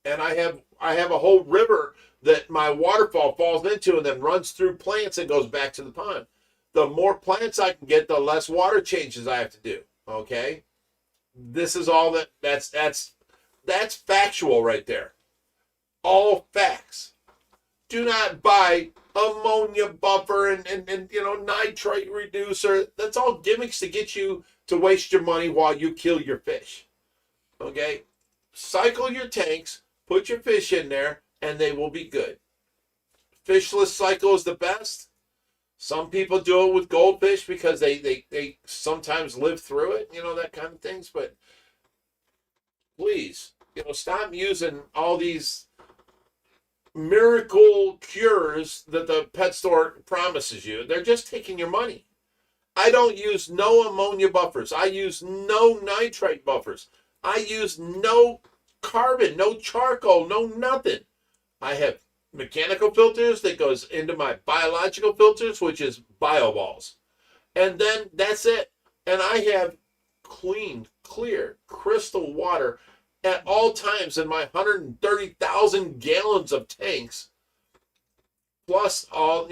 Speaker 1: and I have a whole river that my waterfall falls into and then runs through plants and goes back to the pond. The more plants I can get, the less water changes I have to do. Okay, this is all that's factual right there. All facts. Do not buy ammonia buffer and nitrate reducer. That's all gimmicks to get you to waste your money while you kill your fish. Okay? Cycle your tanks, put your fish in there, and they will be good. Fishless cycle is the best. Some people do it with goldfish because they sometimes live through it, that kind of things. But please, stop using all these miracle cures that the pet store promises you. They're just taking your money. I don't use no ammonia buffers. I use no nitrate buffers. I use no carbon, no charcoal, no nothing. I have mechanical filters that goes into my biological filters, which is bioballs. And then that's it. And I have clean, clear, crystal water at all times in my 130,000 gallons of tanks. Plus all,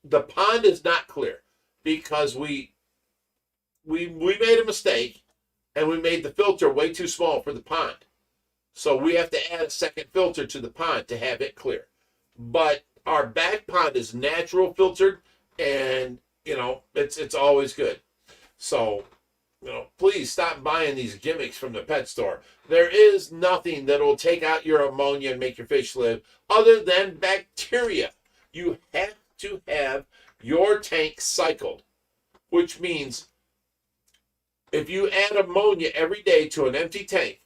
Speaker 1: the pond is not clear because we made a mistake and we made the filter way too small for the pond. So we have to add a second filter to the pond to have it clear. But our back pond is natural filtered and, it's always good. So, please stop buying these gimmicks from the pet store. There is nothing that will take out your ammonia and make your fish live other than bacteria. You have to have your tank cycled, which means if you add ammonia every day to an empty tank,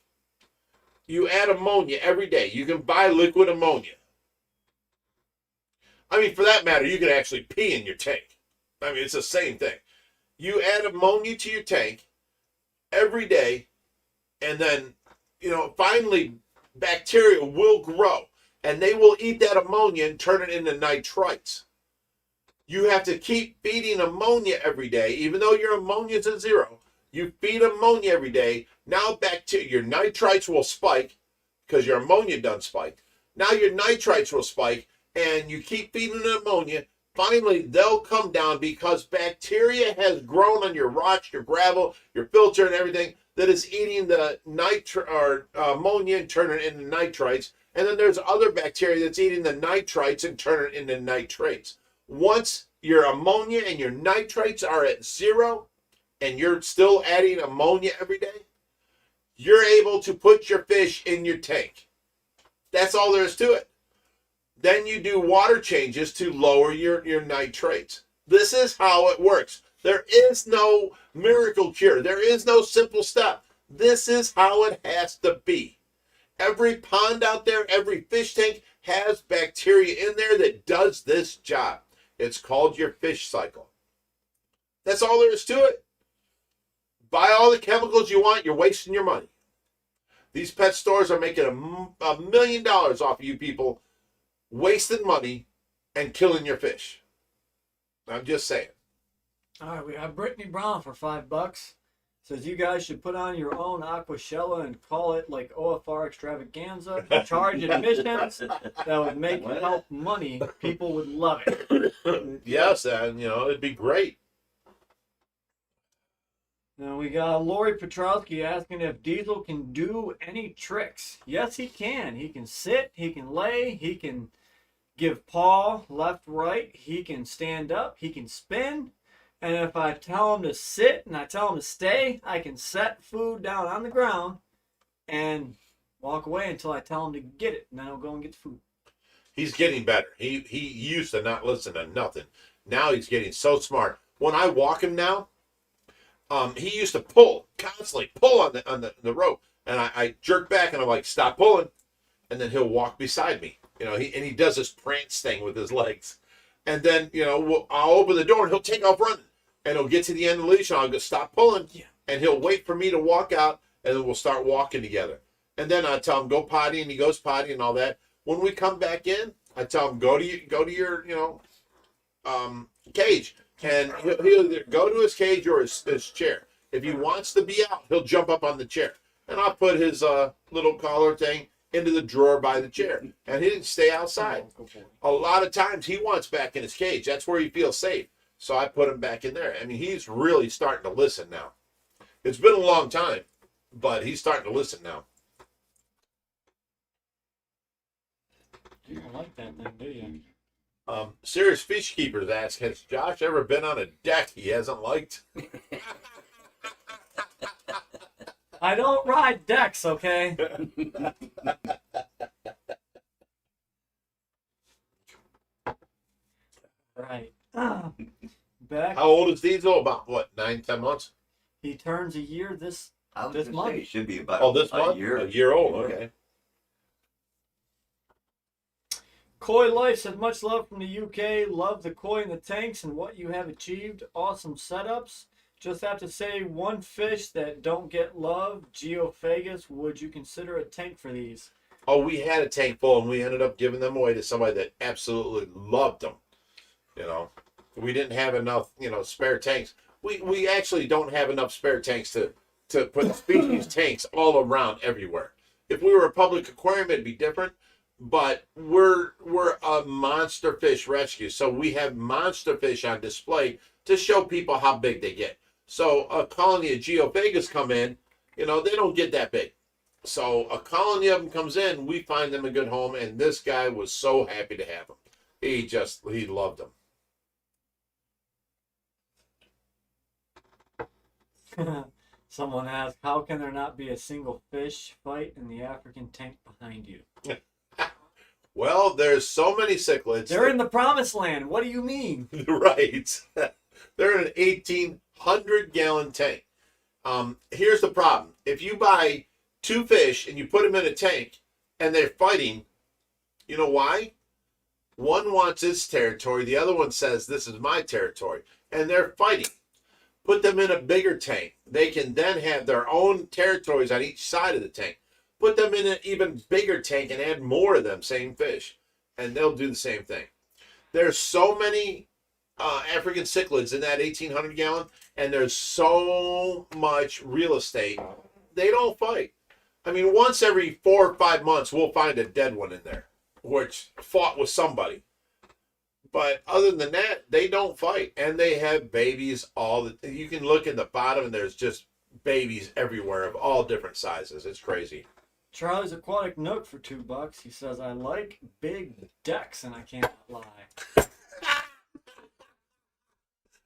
Speaker 1: you add ammonia every day. You can buy liquid ammonia. I mean, for that matter, you can actually pee in your tank. I mean, it's the same thing. You add ammonia to your tank every day, and then, finally bacteria will grow, and they will eat that ammonia and turn it into nitrites. You have to keep feeding ammonia every day, even though your ammonia is at 0. You feed ammonia every day. Now your nitrites will spike because your ammonia done spiked. Now your nitrites will spike, and you keep feeding the ammonia. Finally, they'll come down because bacteria has grown on your rocks, your gravel, your filter, and everything that is eating the ammonia and turning it into nitrites. And then there's other bacteria that's eating the nitrites and turning it into nitrates. Once your ammonia and your nitrates are at 0 and you're still adding ammonia every day, you're able to put your fish in your tank. That's all there is to it. Then you do water changes to lower your nitrates. This is how it works. There is no miracle cure. There is no simple step. This is how it has to be. Every pond out there, every fish tank has bacteria in there that does this job. It's called your fish cycle. That's all there is to it. Buy all the chemicals you want, you're wasting your money. These pet stores are making $1 million off of you people wasting money and killing your fish. I'm just saying.
Speaker 3: All right, we have Brittany Brown for $5. Says you guys should put on your own aquashella and call it like OFR extravaganza. Charge admissions. That would make help money. People would love it.
Speaker 1: Yes, and it'd be great.
Speaker 3: Now we got Lori Petrowski asking if Diesel can do any tricks. Yes, he can. He can sit, he can lay, he can give paw left, right, he can stand up, he can spin. And if I tell him to sit and I tell him to stay, I can set food down on the ground and walk away until I tell him to get it. And then I'll go and get the food.
Speaker 1: He's getting better. He used to not listen to nothing. Now he's getting so smart. When I walk him now, he used to constantly pull on the rope. And I jerk back and I'm like, stop pulling. And then he'll walk beside me. He does this prance thing with his legs. And then, I'll open the door and he'll take off running. And he'll get to the end of the leash and I'll go, stop pulling. Yeah. And he'll wait for me to walk out and then we'll start walking together. And then I tell him, go potty, and he goes potty and all that. When we come back in, I tell him, go to your cage. And he'll either go to his cage or his chair. If he wants to be out, he'll jump up on the chair. And I'll put his little collar thing into the drawer by the chair. And he didn't stay outside. A lot of times he wants back in his cage. That's where he feels safe. So I put him back in there. I mean, he's really starting to listen now. It's been a long time, but he's starting to listen now.
Speaker 3: You don't like that thing, do you?
Speaker 1: Serious Fish Keepers asks, has Josh ever been on a deck he hasn't liked?
Speaker 3: I don't ride decks, okay? Right. Back.
Speaker 1: How old is Diesel? About what, 9, 10 months?
Speaker 3: He turns a year this
Speaker 2: month.
Speaker 3: month.
Speaker 2: He should be about
Speaker 1: this month? A year old, okay.
Speaker 3: Koi Life said, much love from the UK. Love the koi in the tanks and what you have achieved. Awesome setups. Just have to say, one fish that don't get love, Geophagus. Would you consider a tank for these?
Speaker 1: Oh, we had a tank full and we ended up giving them away to somebody that absolutely loved them. We didn't have enough, spare tanks. We actually don't have enough spare tanks to put species tanks all around everywhere. If we were a public aquarium, it'd be different. But we're a monster fish rescue, so we have monster fish on display to show people how big they get. So a colony of Geophagus come in, they don't get that big. So a colony of them comes in, we find them a good home, and this guy was so happy to have them. He loved them.
Speaker 3: Someone asked, how can there not be a single fish fight in the African tank behind you?
Speaker 1: Well, there's so many cichlids.
Speaker 3: They're in the promised land. What do you mean?
Speaker 1: Right. They're in an 1,800-gallon tank. Here's the problem. If you buy 2 fish and you put them in a tank and they're fighting, you know why? One wants its territory. The other one says, this is my territory. And they're fighting. Put them in a bigger tank. They can then have their own territories on each side of the tank. Put them in an even bigger tank and add more of them, same fish. And they'll do the same thing. There's so many African cichlids in that 1,800-gallon, and there's so much real estate. They don't fight. I mean, once every 4 or 5 months, we'll find a dead one in there, which fought with somebody. But other than that, they don't fight. And they have babies you can look at the bottom, and there's just babies everywhere of all different sizes. It's crazy.
Speaker 3: Charlie's Aquatic Nook for $2. He says, I like big decks, and I can't lie.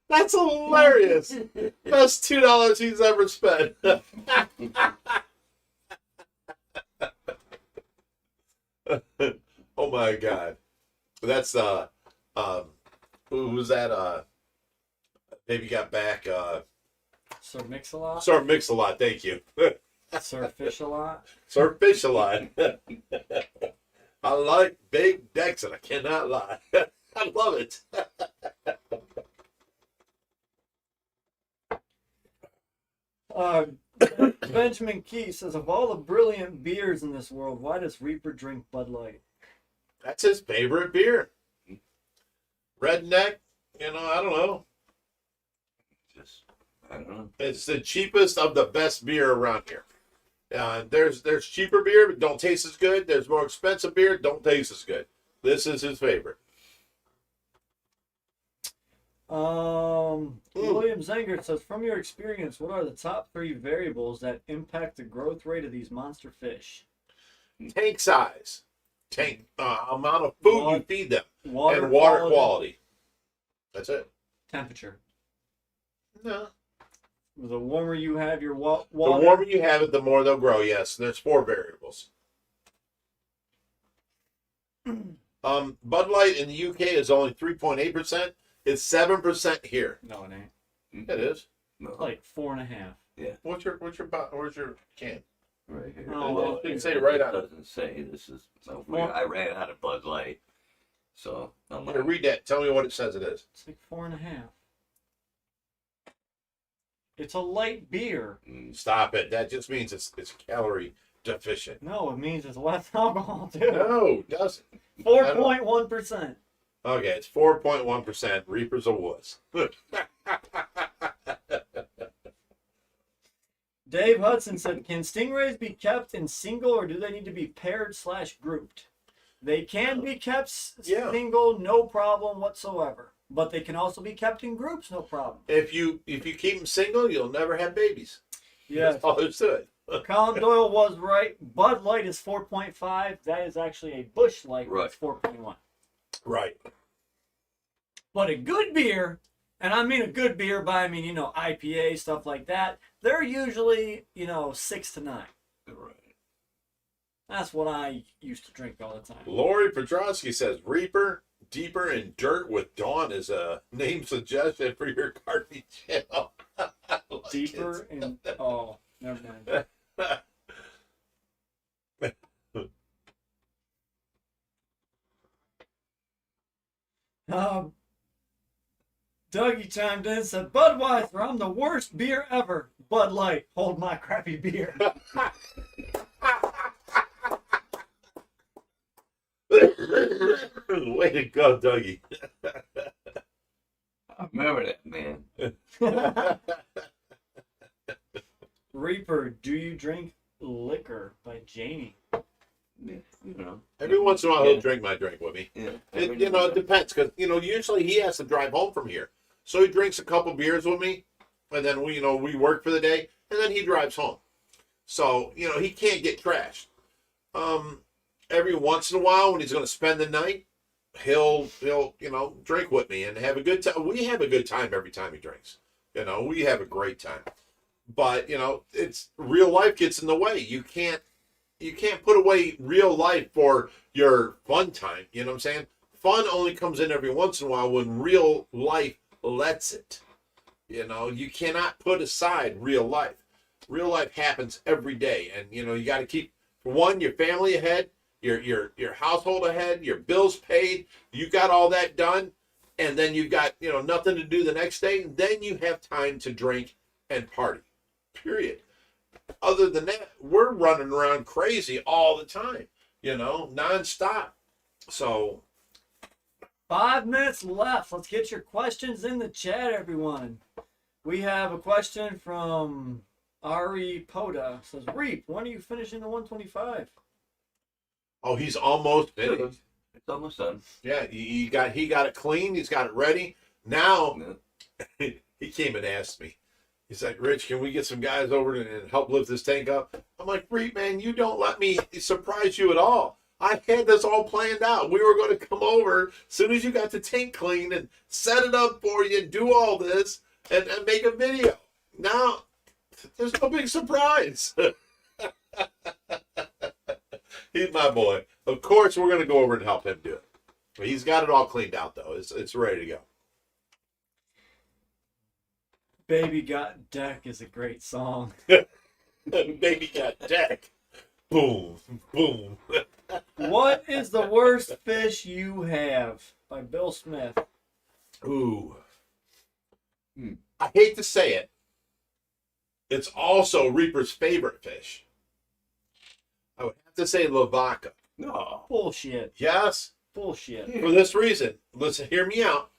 Speaker 1: That's hilarious. Best $2 he's ever spent. Oh my God. That's who was that? Maybe got back.
Speaker 3: Sir Mix-a-Lot.
Speaker 1: Sir Mix-a-Lot. Thank you.
Speaker 3: Sir Fish-a-Lot.
Speaker 1: Sir Fish-a-Lot. I like big decks, and I cannot lie. I love it.
Speaker 3: Benjamin Key says, of all the brilliant beers in this world, why does Reaper drink Bud Light?
Speaker 1: That's his favorite beer. Redneck, I don't know.
Speaker 2: I don't know.
Speaker 1: It's the cheapest of the best beer around here. There's cheaper beer, but don't taste as good. There's more expensive beer, don't taste as good. This is his favorite.
Speaker 3: William Zenger says, from your experience, what are the top 3 variables that impact the growth rate of these monster fish?
Speaker 1: Tank size, amount of food you feed them, and water quality. That's it.
Speaker 3: Temperature.
Speaker 1: No.
Speaker 3: The warmer you have your water.
Speaker 1: The warmer you have it, the more they'll grow. Yes, there's 4 variables. Bud Light in the UK is only 3.8%. It's 7% here.
Speaker 3: No, it ain't.
Speaker 1: It is.
Speaker 2: No.
Speaker 3: Like 4.5.
Speaker 2: Yeah.
Speaker 1: Where's your can?
Speaker 2: Right here.
Speaker 3: Oh,
Speaker 1: well, it didn't say right on it.
Speaker 2: Doesn't say this is. I ran out of Bud Light, so I'm
Speaker 1: Here, read that. Tell me what it says it is.
Speaker 3: It's like 4.5. It's a light beer.
Speaker 1: Stop it. That just means it's calorie deficient.
Speaker 3: No, it means it's less alcohol too.
Speaker 1: No, it doesn't.
Speaker 3: 4.1%.
Speaker 1: Okay, it's 4.1%. Reaper's a wuss.
Speaker 3: Dave Hudson said, can stingrays be kept in single or do they need to be paired/grouped? They can be kept single, no problem whatsoever. But they can also be kept in groups, no problem.
Speaker 1: If you keep them single, you'll never have babies.
Speaker 3: Yeah.
Speaker 1: That's all there's to it.
Speaker 3: Colin Doyle was right. Bud Light is 4.5. That is actually a Busch Light.
Speaker 2: Right.
Speaker 3: It's 4.1.
Speaker 1: Right.
Speaker 3: But a good beer, and I mean a good beer by, IPA, stuff like that, they're usually, 6 to 9.
Speaker 2: Right.
Speaker 3: That's what I used to drink all the time.
Speaker 1: Lori Petrosky says Reaper Deeper in Dirt with Dawn is a name suggestion for your gardening channel. Like
Speaker 3: Deeper in... Oh, never mind. Dougie chimed in and said, Budweiser, I'm the worst beer ever. Bud Light, hold my crappy beer.
Speaker 1: Way to go, Dougie.
Speaker 2: I remember that, man.
Speaker 3: Reaper, do you drink liquor by Jamie?
Speaker 2: Yeah,
Speaker 1: Every once in a while, he'll drink my drink with me.
Speaker 2: Yeah.
Speaker 1: It depends, because, usually he has to drive home from here. So he drinks a couple beers with me, and then we work for the day, and then he drives home. So, he can't get trashed. Every once in a while, when he's going to spend the night, he'll drink with me and have a good time. We have a good time every time he drinks. We have a great time. But, it's real life gets in the way. You can't put away real life for your fun time. You know what I'm saying? Fun only comes in every once in a while when real life lets it. You cannot put aside real life. Real life happens every day. And, you got to keep, for one, your family ahead, your household ahead, your bills paid. You got all that done. And then you've got, nothing to do the next day. Then you have time to drink and party. Period. Other than that, we're running around crazy all the time, nonstop. So
Speaker 3: 5 minutes left. Let's get your questions in the chat, everyone. We have a question from Ari Poda. It says, Reap, when are you finishing the 125?
Speaker 1: Oh, he's almost finished.
Speaker 2: It's almost done.
Speaker 1: Yeah, he got it clean. He's got it ready. Now, he came and asked me. He's like, Rich, can we get some guys over and help lift this tank up? I'm like, Reap, man, you don't let me surprise you at all. I had this all planned out. We were going to come over as soon as you got the tank cleaned and set it up for you and do all this and make a video. Now, there's no big surprise. He's my boy. Of course, we're going to go over and help him do it. He's got it all cleaned out, though. It's ready to go.
Speaker 3: Baby Got Deck is a great song.
Speaker 1: Baby Got Deck. Boom, boom.
Speaker 3: What is the worst fish you have? By Bill Smith.
Speaker 1: Ooh. I hate to say it. It's also Reaper's favorite fish. I would have to say lavaca.
Speaker 2: No.
Speaker 3: Bullshit.
Speaker 1: Yes.
Speaker 3: Bullshit.
Speaker 1: For this reason. Listen, hear me out.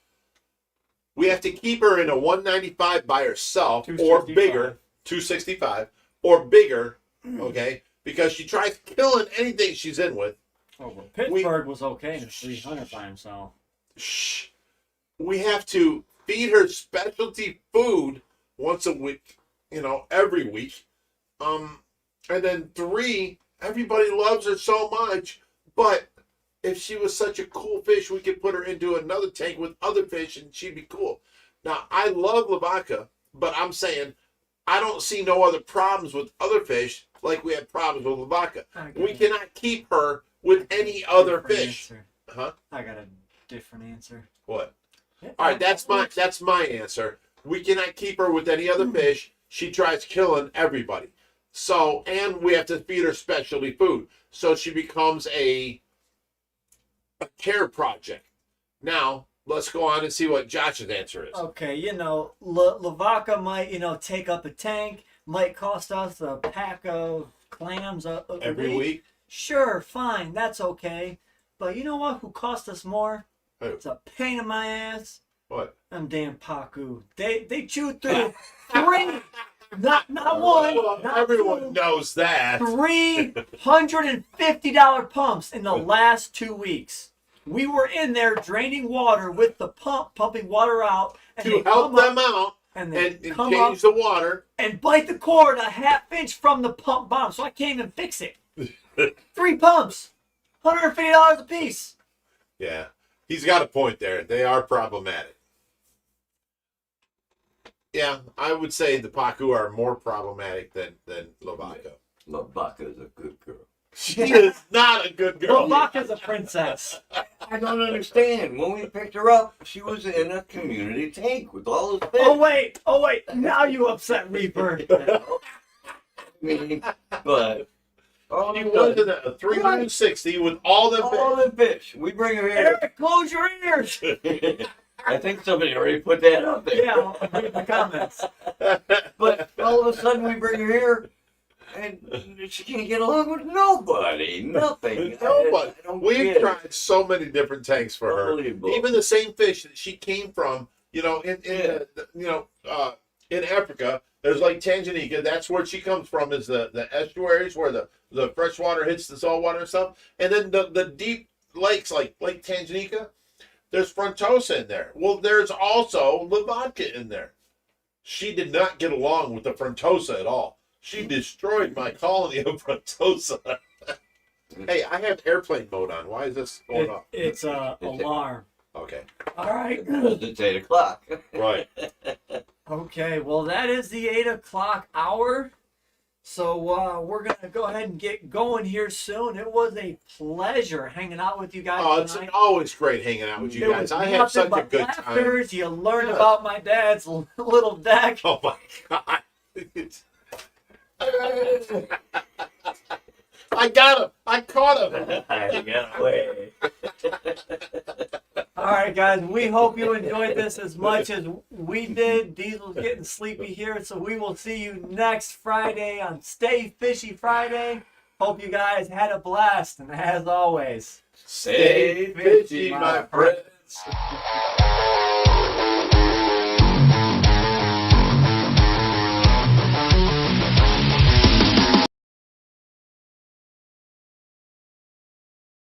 Speaker 1: We have to keep her in a 195 by herself or bigger, 265 or bigger, okay? Because she tries killing anything she's in with.
Speaker 3: Oh, well, Pittsburgh was okay in 300 by himself.
Speaker 1: Shh. We have to feed her specialty food once a week, every week. And then 3, everybody loves her so much, but if she was such a cool fish, we could put her into another tank with other fish and she'd be cool. Now, I love lavaca, but I'm saying I don't see no other problems with other fish like we have problems with lavaca. We cannot keep her with any other fish.
Speaker 3: Answer.
Speaker 1: Huh?
Speaker 3: I got a different answer.
Speaker 1: What? All right, that's my answer. We cannot keep her with any other fish. She tries killing everybody. So, and we have to feed her specialty food. So she becomes a care project. Now, let's go on and see what Josh's answer is.
Speaker 3: Okay, lavaca might, take up a tank, might cost us a pack of clams
Speaker 1: Every week?
Speaker 3: Sure, fine, that's okay. But you know what? Who cost us more?
Speaker 1: Who?
Speaker 3: It's a pain in my ass.
Speaker 1: What?
Speaker 3: Them damn Pacu. They chewed through 3, not one, not
Speaker 1: everyone 2, knows that.
Speaker 3: $350 pumps in the last 2 weeks. We were in there draining water with the pump, pumping water out. And
Speaker 1: to help them out
Speaker 3: and
Speaker 1: change the water.
Speaker 3: And bite the cord a half inch from the pump bottom, so I can't even fix it. 3 pumps, $150 a piece.
Speaker 1: Yeah, he's got a point there. They are problematic. Yeah, I would say the Pacu are more problematic than lavaca.
Speaker 2: Lavaca's a good girl.
Speaker 1: She is not a good girl.
Speaker 3: Lavaca's a princess.
Speaker 2: I don't understand. When we picked her up, she was in a community tank with all those fish.
Speaker 3: Oh wait. Now you upset Reaper.
Speaker 2: But
Speaker 1: she was in a 360 with all them
Speaker 2: fish. We bring her here.
Speaker 3: Eric, close your ears.
Speaker 2: I think somebody already put that up there.
Speaker 3: Yeah, I'll read the comments.
Speaker 2: But all of a sudden we bring her here, and she can't get along with nobody. Nothing.
Speaker 1: Nobody. We've tried so many different tanks for her. Even the same fish that she came from, in Africa. There's like Tanganyika. That's where she comes from. Is the estuaries where the fresh water hits the salt water and stuff. And then the deep lakes like Lake Tanganyika. There's frontosa in there. Well, there's also lavaca in there. She did not get along with the frontosa at all. She destroyed my colony of frontosa. Hey, I have airplane mode on. Why is this going off?
Speaker 3: It's alarm.
Speaker 1: Okay.
Speaker 3: All right.
Speaker 2: It's 8 o'clock.
Speaker 1: Right.
Speaker 3: Okay, well, that is the 8 o'clock hour. So we're going to go ahead and get going here soon. It was a pleasure hanging out with you guys tonight.
Speaker 1: It's always great hanging out with you guys. I have such a good time.
Speaker 3: You learned about my dad's little deck.
Speaker 1: Oh, my God. I got him. I caught him.
Speaker 2: I got away.
Speaker 3: All right, guys. We hope you enjoyed this as much as we did. Diesel's getting sleepy here, so we will see you next Friday on Stay Fishy Friday. Hope you guys had a blast, and as always,
Speaker 1: stay fishy, my friends.